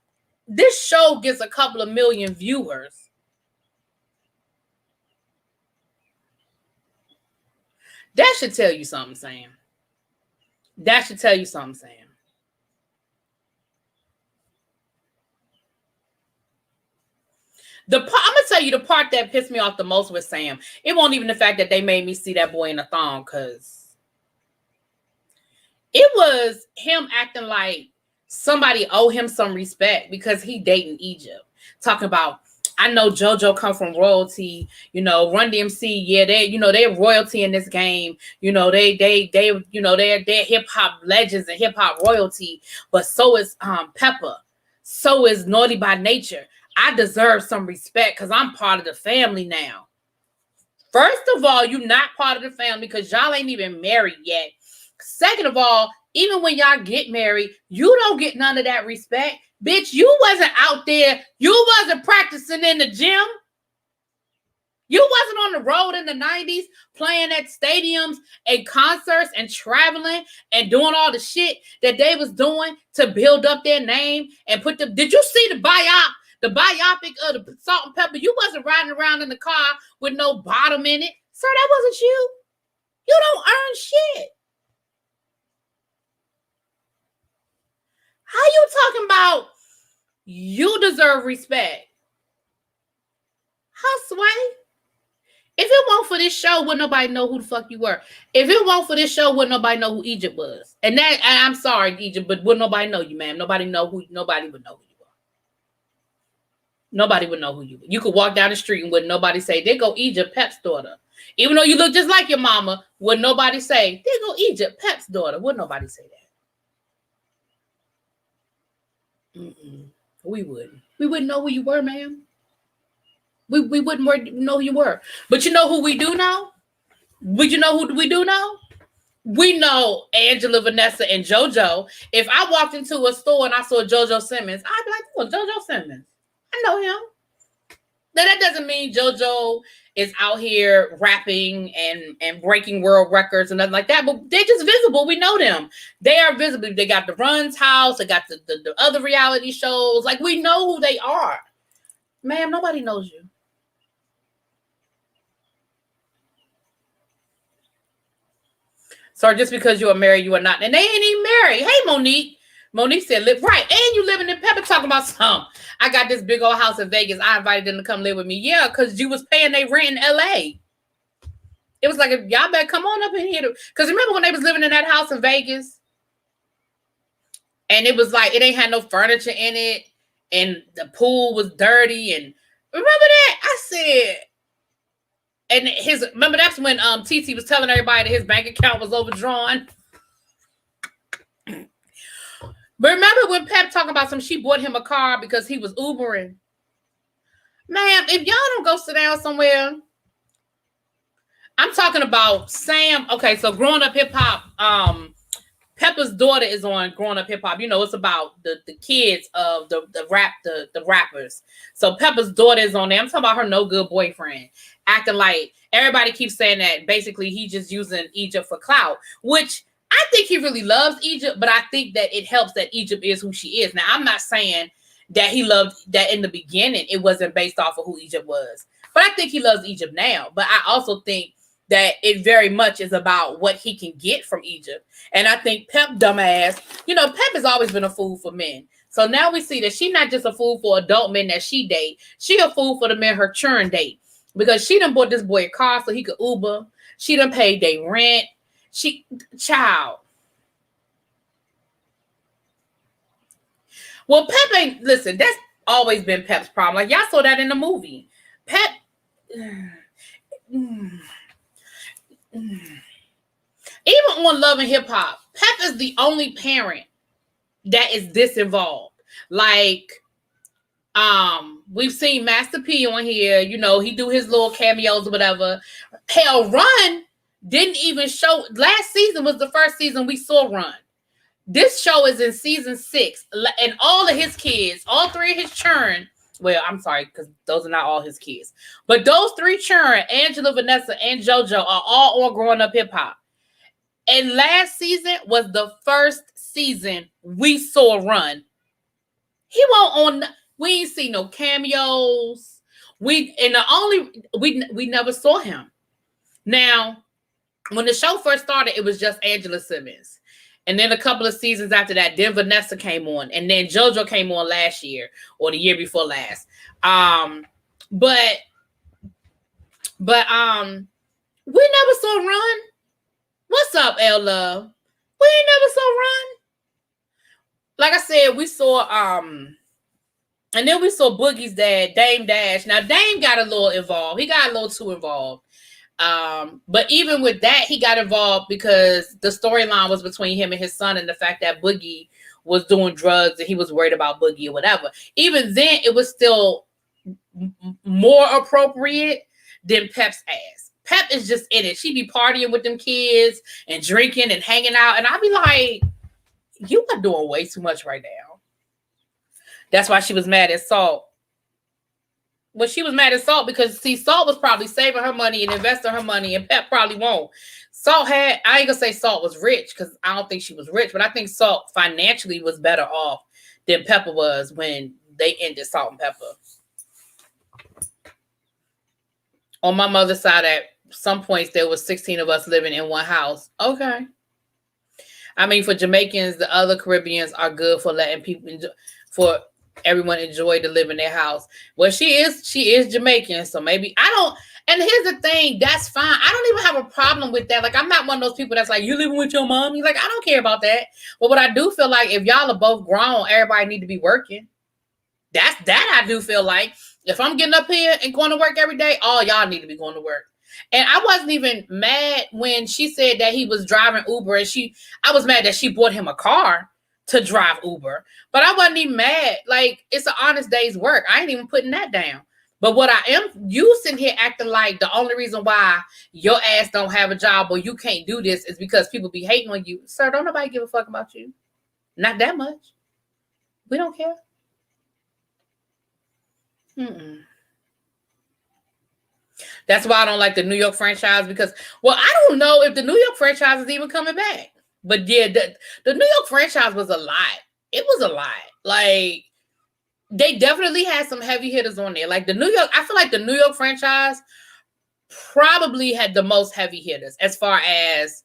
this show gets a couple of million viewers. That should tell you something, Sam. That should tell you something, Sam. I'm going to tell you the part that pissed me off the most with Sam. It wasn't even the fact that they made me see that boy in a thong, because it was him acting like somebody owe him some respect because he dating Egypt. Talking about, I know JoJo come from royalty, Run DMC, yeah, they're royalty in this game. They're hip hop legends and hip hop royalty, but so is Pepper. So is Naughty by Nature. I deserve some respect because I'm part of the family now. First of all, you're not part of the family because y'all ain't even married yet. Second of all, even when y'all get married, you don't get none of that respect. Bitch, you wasn't out there. You wasn't practicing in the gym. You wasn't on the road in the 90s playing at stadiums and concerts and traveling and doing all the shit that they was doing to build up their name and put the... Did you see the biopic of the Salt and Pepper? You wasn't riding around in the car with no bottom in it. Sir, that wasn't you. You don't earn shit. How you talking about you deserve respect? How sway? If it weren't for this show, wouldn't nobody know who the fuck you were. If it weren't for this show, wouldn't nobody know who Egypt was. And I'm sorry, Egypt, but wouldn't nobody know you, ma'am. Nobody would know who you are. Nobody would know who you were. You could walk down the street and wouldn't nobody say, there go Egypt, Pep's daughter. Even though you look just like your mama, wouldn't nobody say, there go Egypt, Pep's daughter. Wouldn't nobody say that. We wouldn't. We wouldn't know who you were, ma'am. We wouldn't know who you were. But you know who we do know? Would you know who we do know? We know Angela, Vanessa, and JoJo. If I walked into a store and I saw JoJo Simmons, I'd be like, oh, JoJo Simmons. I know him. Now, that doesn't mean JoJo is out here rapping and breaking world records and nothing like that, but they're just visible. We know them. They are visible. They got the Run's House. They got the other reality shows. Like, we know who they are. Ma'am, nobody knows you. So just because you are married, you are not. And they ain't even married. Hey, Monique. Monique said, live right. And you living in Pepper, talking about some. I got this big old house in Vegas. I invited them to come live with me. Yeah, because you was paying their rent in LA. It was like, y'all better come on up in here. Because remember when they was living in that house in Vegas? And it was like, it ain't had no furniture in it. And the pool was dirty. And remember that? I said... And remember that's when TT was telling everybody that his bank account was overdrawn. But remember when Pep talking about she bought him a car because he was Ubering? Ma'am, if y'all don't go sit down somewhere, I'm talking about Sam. Okay, so Growing Up Hip Hop, Pepper's daughter is on Growing Up Hip Hop. It's about the kids of the rappers. So Pepper's daughter is on there. I'm talking about her no good boyfriend. Acting like everybody keeps saying that basically he just using Egypt for clout, which I think he really loves Egypt, but I think that it helps that Egypt is who she is. Now, I'm not saying that he loved that in the beginning. It wasn't based off of who Egypt was, but I think he loves Egypt now. But I also think that it very much is about what he can get from Egypt. And I think Pep, dumbass, Pep has always been a fool for men. So now we see that she's not just a fool for adult men that she date. She a fool for the men her churn date. Because she done bought this boy a car so he could Uber. She done paid their rent. Child. Well, Pep ain't, listen, that's always been Pep's problem. Like, y'all saw that in the movie. Pep, even on Love and Hip Hop, Pep is the only parent that is this involved. Like, we've seen Master P on here, you know, he do his little cameos or whatever. Hell, Run didn't even show. Last season was the first season we saw Run. This show is in season 6, and all of his kids, all 3 of his churn. Well, I'm sorry, because those are not all his kids, but those 3 churn, Angela, Vanessa, and JoJo, are all on Growing Up Hip Hop. And last season was the first season we saw Run. He won't on. We ain't see no cameos. We never saw him. Now, when the show first started, it was just Angela Simmons. And then a couple of seasons after that, then Vanessa came on. And then JoJo came on last year or the year before last. But we never saw Run. What's up, L Love? We ain't never saw Run. Like I said, we saw and then we saw Boogie's dad, Dame Dash. Now Dame got a little involved. He got a little too involved. But even with that, he got involved because the storyline was between him and his son, and the fact that Boogie was doing drugs and he was worried about Boogie or whatever. Even then, it was still more appropriate than Pep's ass. Pep is just in it. She be partying with them kids and drinking and hanging out, and I'd be like, you are doing way too much right now. That's why she was mad at Salt. Well, she was mad at Salt because, see, Salt was probably saving her money and investing her money, and Pep probably won't. Salt had, I ain't gonna say Salt was rich because I don't think she was rich, but I think Salt financially was better off than Pepper was when they ended Salt and Pepper. On my mother's side, at some points, there was 16 of us living in one house. Okay. I mean, for Jamaicans, the other Caribbeans are good for letting people enjoy, for everyone enjoy to live in their house. Well, she is Jamaican, so maybe I don't. And here's the thing, that's fine. I don't even have a problem with that. Like, I'm not one of those people that's like, you living with your mom? You're like, I don't care about that. But what I do feel like, if y'all are both grown, everybody need to be working. That I do feel like. If I'm getting up here and going to work every day, all y'all need to be going to work. And I wasn't even mad when she said that he was driving Uber, and I was mad that she bought him a car to drive Uber, but I wasn't even mad. Like, it's an honest day's work. I ain't even putting that down. But what I am, you sitting here acting like the only reason why your ass don't have a job or you can't do this is because people be hating on you. Sir, don't nobody give a fuck about you. Not that much. We don't care. That's why I don't like the New York franchise, because, well, I don't know if the New York franchise is even coming back. But yeah, the New York franchise was a lot. It was a lot. Like, they definitely had some heavy hitters on there. Like, I feel like the New York franchise probably had the most heavy hitters as far as,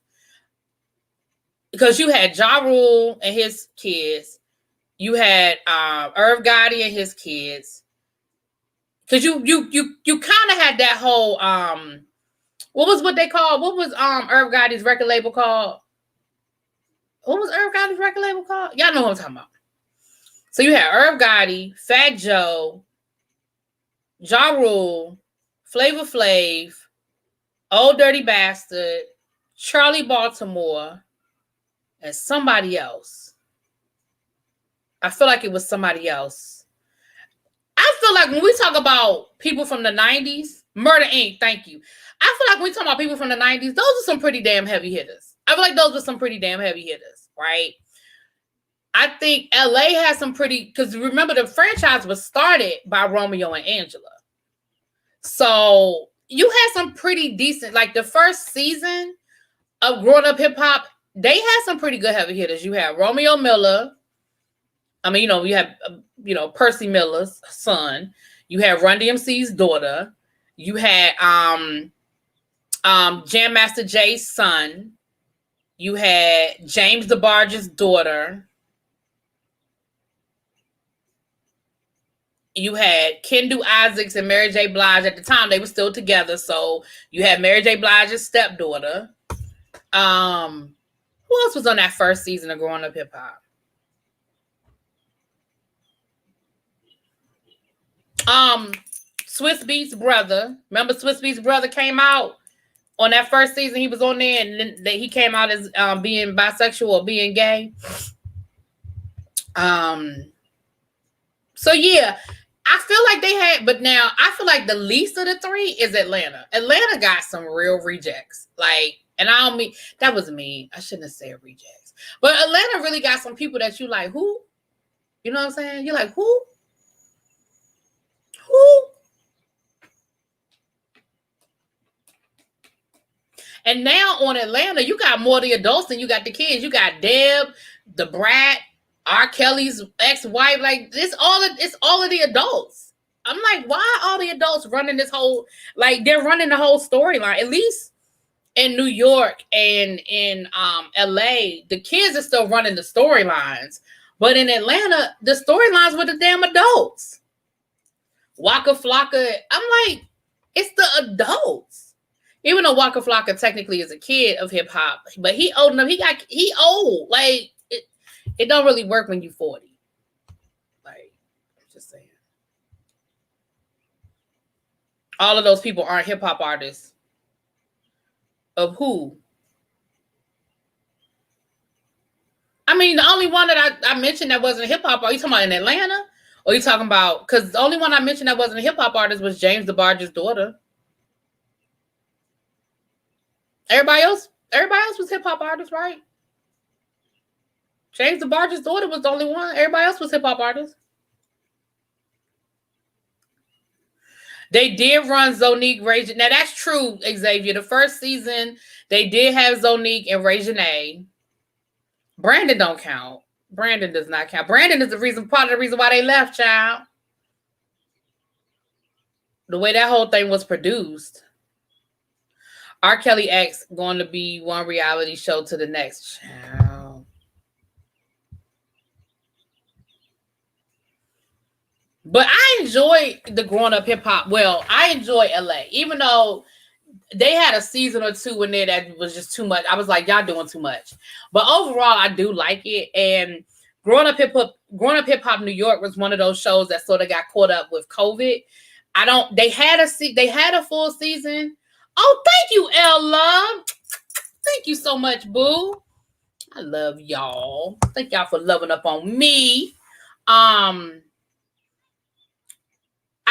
because you had Ja Rule and his kids. You had Irv Gotti and his kids. Because you kind of had that whole, what was Irv Gotti's record label called? What was Irv Gotti's record label called? Y'all know what I'm talking about. So you had Irv Gotti, Fat Joe, Ja Rule, Flavor Flav, Old Dirty Bastard, Charlie Baltimore, and somebody else. I feel like it was somebody else. I feel like when we talk about people from the 90s, Murder Inc., thank you. I feel like when we talk about people from the 90s, those are some pretty damn heavy hitters. I feel like those were some pretty damn heavy hitters, right? I think LA has some pretty, because remember, the franchise was started by Romeo and Angela. So you had some pretty decent, like the first season of Growing Up Hip Hop, they had some pretty good heavy hitters. You had Romeo Miller. I mean, you have, Percy Miller's son. You had Run DMC's daughter. You had Jam Master Jay's son. You had James DeBarge's daughter. you had Kendu Isaacs and Mary J. Blige. At the time, they were still together. So you had Mary J. Blige's stepdaughter. Who else was on that first season of Growing Up Hip Hop? Swizz Beatz brother. Remember Swizz Beatz brother came out on that first season. He was on there, and then he came out as being bisexual or being gay. So yeah, I feel like they had, but now I feel like the least of the three is Atlanta. Atlanta got some real rejects. Like, and I don't mean, that was mean. I shouldn't have said rejects. But Atlanta really got some people that you like, who? You know what I'm saying? You're like, who? Who? And now on Atlanta, you got more of the adults than you got the kids. You got Deb, the brat, R. Kelly's ex-wife. Like, it's all of the adults. I'm like, why are all the adults running this whole, like, they're running the whole storyline? At least in New York and in LA, the kids are still running the storylines. But in Atlanta, the storylines with the damn adults. Waka Flocka, I'm like, it's the adults. Even though Waka Flocka technically is a kid of hip hop, but he old enough. He old. Like, it don't really work when you 40. Like, I'm just saying. All of those people aren't hip hop artists. Of who? I mean, the only one that I mentioned that wasn't a hip hop, are you talking about in Atlanta? Or are you talking about, because the only one I mentioned that wasn't a hip hop artist was James DeBarge's daughter. Everybody else was hip hop artists, right? James DeBarge's daughter was the only one. Everybody else was hip hop artists. They did run Zonique, Ray. Now that's true, Xavier. The first season, they did have Zonique and Ray Janae. Brandon don't count. Brandon does not count. Brandon is part of the reason why they left, child. The way that whole thing was produced. R. Kelly X going to be one reality show to the next, child. But I enjoy the Growing Up Hip Hop. Well, I enjoy LA, even though they had a season or two in there that was just too much. I was like, y'all doing too much. But overall, I do like it. And Growing Up Hip Hop New York was one of those shows that sort of got caught up with COVID. They had a full season. Oh, thank you, Ella. Thank you so much, boo. I love y'all. Thank y'all for loving up on me.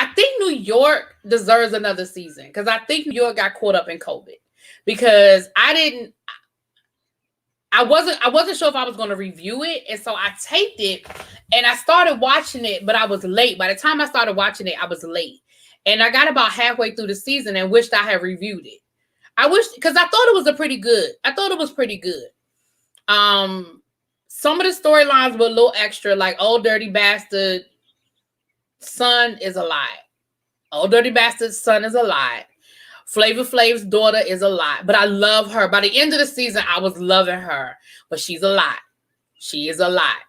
I think New York deserves another season because I think New York got caught up in COVID because I wasn't sure if I was going to review it. And so I taped it and I started watching it, but I was late. By the time I started watching it, I was late. And I got about halfway through the season and wished I had reviewed it. Because I thought it was pretty good. Some of the storylines were a little extra, like Old Dirty Bastard son is a lie. Old Dirty Bastard's son is a lie. Flavor Flav's daughter is a lie. But I love her. By the end of the season, I was loving her. But she's a lie. She is a lie.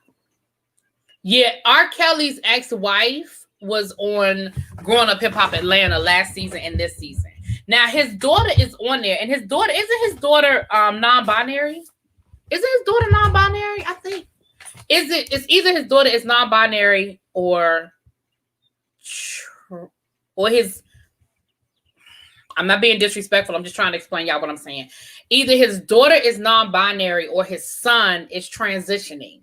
Yeah, R. Kelly's ex-wife was on Growing Up Hip Hop Atlanta last season and this season. Now, his daughter is on there. And isn't his daughter non-binary? Isn't his daughter non-binary? I think. It's either his daughter is non-binary or his, I'm not being disrespectful. I'm just trying to explain y'all what I'm saying. Either his daughter is non-binary or his son is transitioning.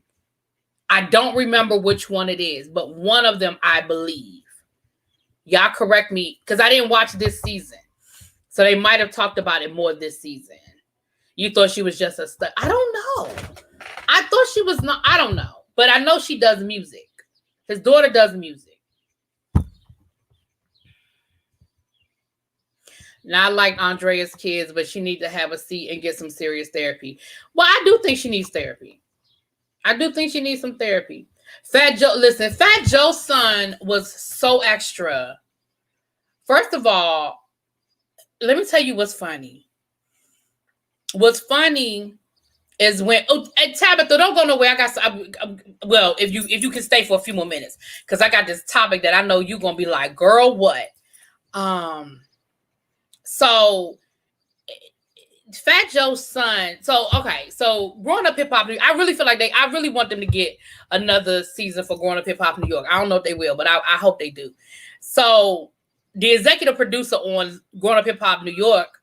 I don't remember which one it is, but one of them, I believe. Y'all correct me because I didn't watch this season. So they might have talked about it more this season. You thought she was just a stud. I don't know. I thought she was not. I don't know. But I know she does music. His daughter does music. Not like Andrea's kids, but she needs to have a seat and get some serious therapy. Well, I do think she needs therapy. I do think she needs some therapy. Fat Joe's son was so extra. First of all, let me tell you what's funny. What's funny is when Tabitha, don't go nowhere. Well, if you can stay for a few more minutes, because I got this topic that I know you're gonna be like, girl, what? So Fat Joe's son. So Growing Up Hip Hop, I really feel like I really want them to get another season for Growing Up Hip Hop New York. I don't know if they will, but I hope they do. So the executive producer on Growing Up Hip Hop New York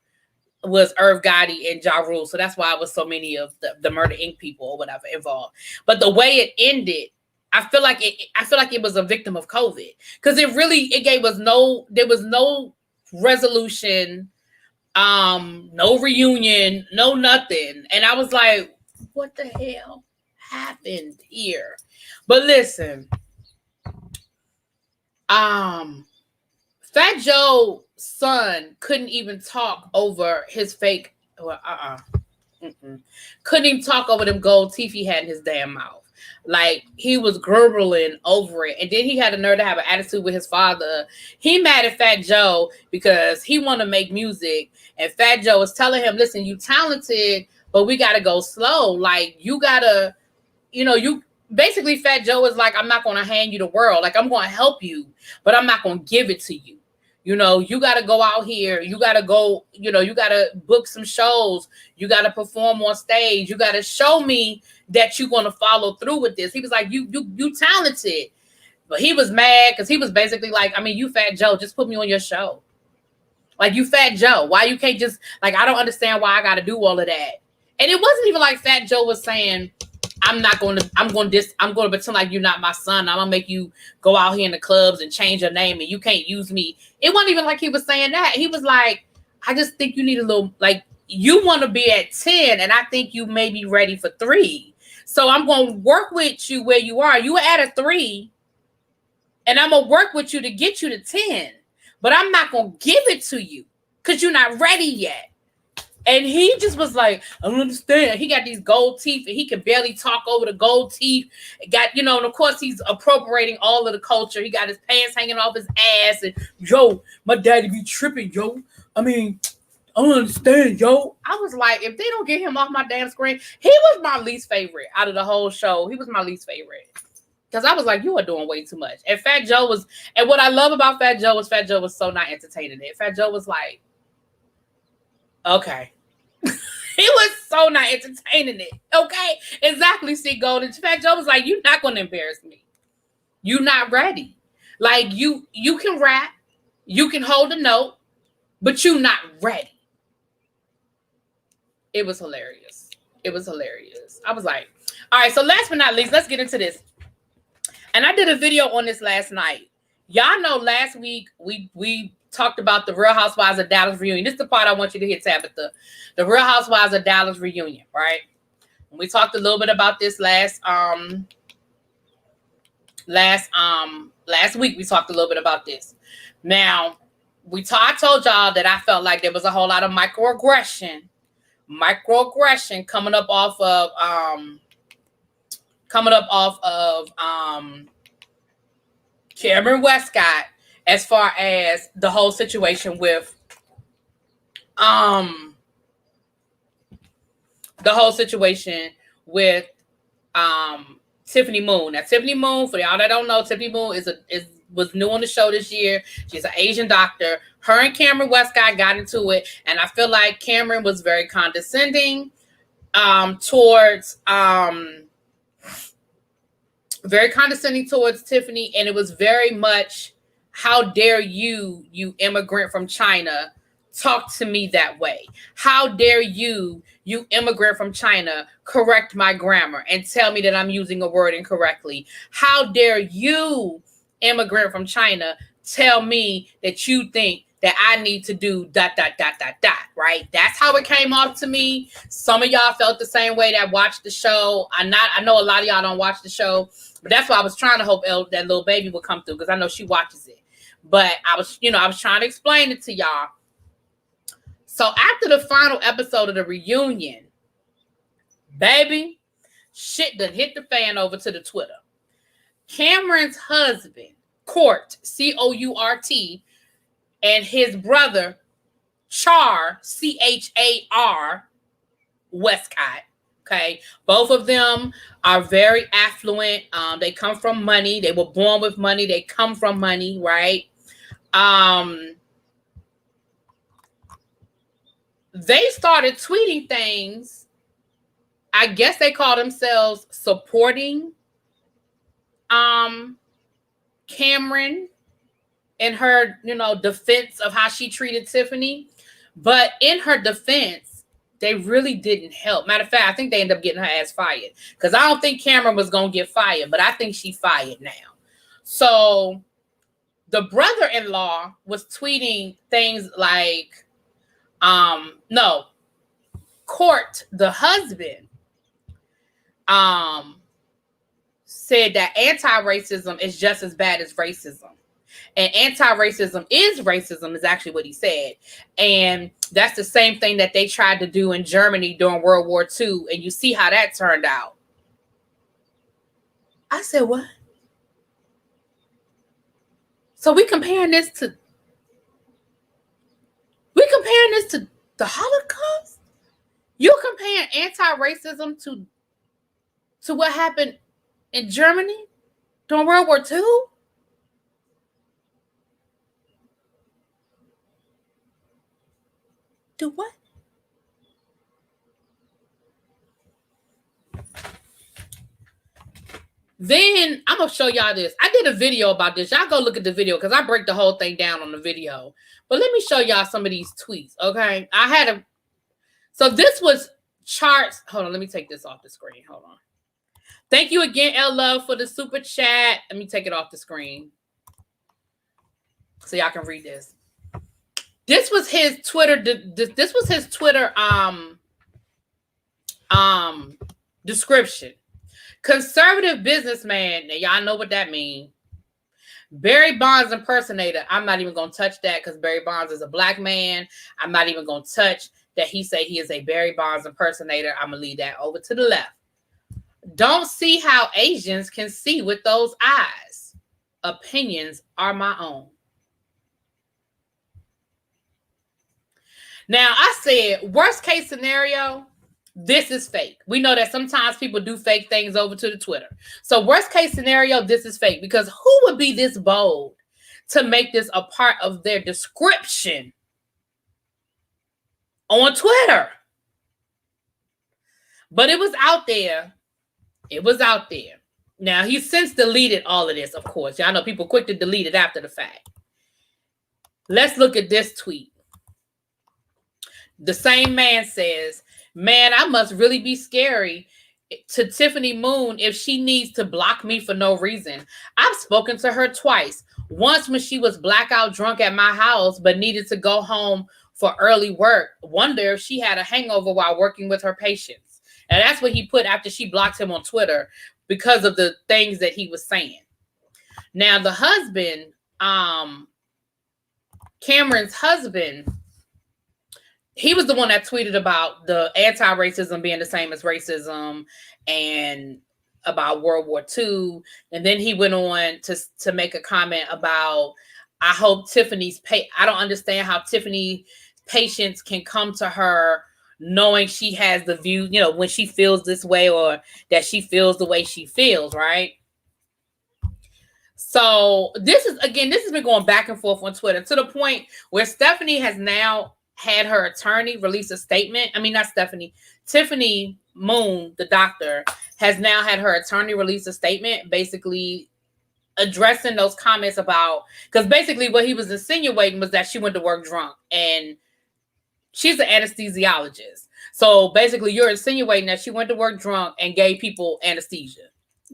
was RHOD and Ja Rule. So that's why it was so many of the Murder Inc. people or whatever involved. But the way it ended, I feel like it was a victim of COVID. Because there was no resolution, no reunion, no nothing. And I was like, what the hell happened here? But listen, Fat Joe's son couldn't even talk over his fake. Couldn't even talk over them gold teeth he had in his damn mouth. Like, he was grumbling over it. And then he had the nerve to have an attitude with his father. He mad at Fat Joe because he want to make music. And Fat Joe was telling him, listen, you talented, but we got to go slow. Like, you got to, basically Fat Joe is like, I'm not going to hand you the world. Like, I'm going to help you, but I'm not going to give it to you. You got to go out here. You got to go, you got to book some shows. You got to perform on stage. You got to show me that you're going to follow through with this. He was like, you talented. But he was mad because he was basically like, you Fat Joe, just put me on your show. Like, you Fat Joe. Why you can't just, like, I don't understand why I got to do all of that. And it wasn't even like Fat Joe was saying, I'm going to pretend like you're not my son. I'm going to make you go out here in the clubs and change your name and you can't use me. It wasn't even like he was saying that. He was like, I just think you need a little, like, you want to be at 10 and I think you may be ready for 3. So I'm going to work with you where you are. You were at a 3 and I'm going to work with you to get you to 10. But I'm not going to give it to you because you're not ready yet. And he just was like, I don't understand. He got these gold teeth and he can barely talk over the gold teeth. And of course he's appropriating all of the culture. He got his pants hanging off his ass and, yo, my daddy be tripping, yo. I don't understand, yo. I was like, if they don't get him off my damn screen, he was my least favorite out of the whole show. He was my least favorite. Because I was like, you are doing way too much. And and what I love about Fat Joe was so not entertaining it. Fat Joe was like, okay. He was so not entertaining it. Okay. Exactly. See, Golden. Fat Joe was like, you're not going to embarrass me. You're not ready. Like, you can rap. You can hold a note. But you're not ready. It was hilarious. It was hilarious. I was like, all right. So last but not least, let's get into this. And I did a video on this last night. Y'all know last week we talked about the Real Housewives of Dallas reunion. This is the part I want you to hear, Tabitha. The Real Housewives of Dallas reunion, right? And we talked a little bit about this last week. We talked a little bit about this. Now, I told y'all that I felt like there was a whole lot of microaggression coming up off of Cameron Westcott, as far as the whole situation with Tiffany Moon. Now, Tiffany Moon, for y'all that don't know, Tiffany Moon was new on the show this year. She's an Asian doctor. Her and Cameron Westcott got into it, and I feel like Cameron was very condescending towards Tiffany, and it was very much, how dare you immigrant from China, talk to me that way? How dare you immigrant from China, correct my grammar and tell me that I'm using a word incorrectly? How dare you, immigrant from China, tell me that you think that I need to do ... right? That's how it came off to me. Some of y'all felt the same way that watched the show. I know a lot of y'all don't watch the show, but that's why I was trying to hope that little baby would come through, because I know she watches it. But I was trying to explain it to y'all. So after the final episode of the reunion, baby, shit done hit the fan over to the Twitter. Cameron's husband, Court, Court, and his brother, Char, Char Westcott, Okay, both of them are very affluent. They come from money. They were born with money. They come from money, right? They started tweeting things. I guess they call themselves supporting Cameron in her, defense of how she treated Tiffany. But in her defense, they really didn't help. Matter of fact, I think they ended up getting her ass fired. Because I don't think Cameron was going to get fired, but I think she fired now. So the brother-in-law was tweeting things like, Court, the husband, said that anti-racism is just as bad as racism. And anti-racism is racism is actually what he said. And that's the same thing that they tried to do in Germany during World War II. And you see how that turned out. I said, what? So we comparing this to the Holocaust? You're comparing anti-racism to what happened in Germany during World War II? Do what? Then I'm going to show y'all this. I did a video about this. Y'all go look at the video because I break the whole thing down on the video. But let me show y'all some of these tweets, okay? So this was charts. Hold on, let me take this off the screen. Hold on. Thank you again, L Love, for the super chat. Let me take it off the screen so y'all can read this. This was his Twitter. This was his Twitter description. Conservative businessman. Now y'all know what that means. Barry Bonds impersonator. I'm not even gonna touch that because Barry Bonds is a black man. I'm not even gonna touch that he say he is a Barry Bonds impersonator. I'm gonna leave that over to the left. Don't see how Asians can see with those eyes. Opinions are my own. Now, I said, worst case scenario, this is fake. We know that sometimes people do fake things over to the Twitter. So worst case scenario, this is fake. Because who would be this bold to make this a part of their description on Twitter? But it was out there. It was out there. Now, he's since deleted all of this, of course. Y'all know people quick to delete it after the fact. Let's look at this tweet. The same man says, man, I must really be scary to Tiffany Moon if she needs to block me for no reason. I've spoken to her twice. Once when she was blackout drunk at my house, but needed to go home for early work. Wonder if she had a hangover while working with her patients. And that's what he put after she blocked him on Twitter because of the things that he was saying. Now, the husband, Cameron's husband, he was the one that tweeted about the anti-racism being the same as racism and about World War II. And then he went on to make a comment about, I hope Tiffany's I don't understand how Tiffany patients can come to her knowing she has the view, when she feels this way or that she feels the way she feels, right? So this has been going back and forth on Twitter to the point where Stephanie has now had her attorney release a statement. I mean, not Stephanie. Tiffany Moon, the doctor, has now had her attorney release a statement basically addressing those comments about, because basically what he was insinuating was that she went to work drunk, and she's an anesthesiologist. So basically you're insinuating that she went to work drunk and gave people anesthesia.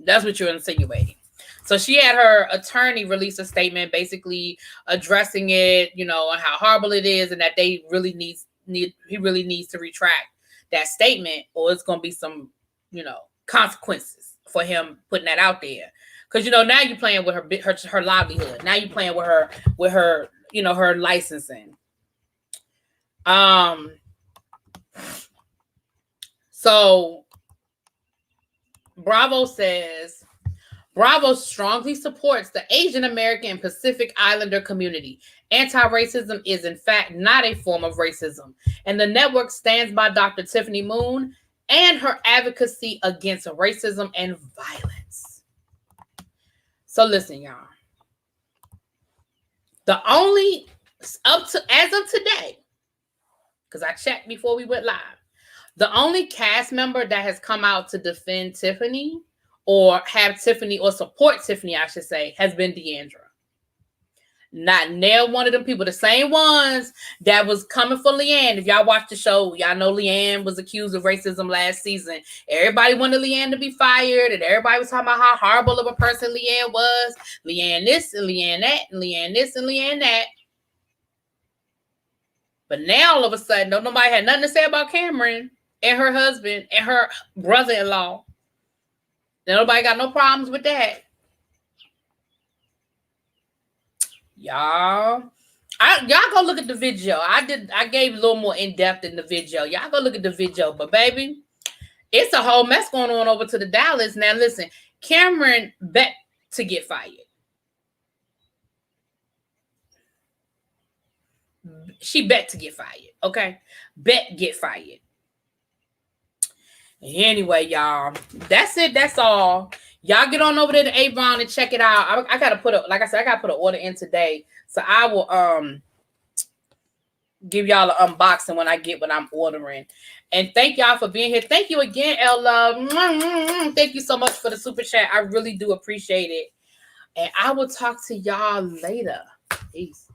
That's what you're insinuating. So she had her attorney release a statement basically addressing it, and how horrible it is, and that he really needs to retract that statement, or it's going to be some, consequences for him putting that out there. Because, now you're playing with her livelihood. Now you're playing with her, her licensing. So Bravo says, Bravo strongly supports the Asian American and Pacific Islander community. Anti-racism is, in fact, not a form of racism. And the network stands by Dr. Tiffany Moon and her advocacy against racism and violence. So listen, y'all. The only, as of today, because I checked before we went live, the only cast member that has come out to defend Tiffany or have Tiffany or support Tiffany, I should say, has been D'Andra. Not nail one of them people, the same ones that was coming for Leanne. If y'all watch the show, y'all know Leanne was accused of racism last season. Everybody wanted Leanne to be fired, and everybody was talking about how horrible of a person Leanne was. Leanne this and Leanne that, and Leanne this and Leanne that. But now all of a sudden, nobody had nothing to say about Cameron and her husband and her brother-in-law. Nobody got no problems with that. Y'all go look at the video. I gave a little more in-depth in the video. Y'all go look at the video. But baby, it's a whole mess going on over to the Dallas. Now listen, Cameron bet to get fired. She bet to get fired. Okay? Bet get fired. Anyway, y'all, that's it. That's all. Y'all get on over there to Avon and check it out. I gotta put I gotta put an order in today. So I will give y'all an unboxing when I get what I'm ordering. And thank y'all for being here. Thank you again, L Love. Thank you so much for the super chat. I really do appreciate it. And I will talk to y'all later. Peace.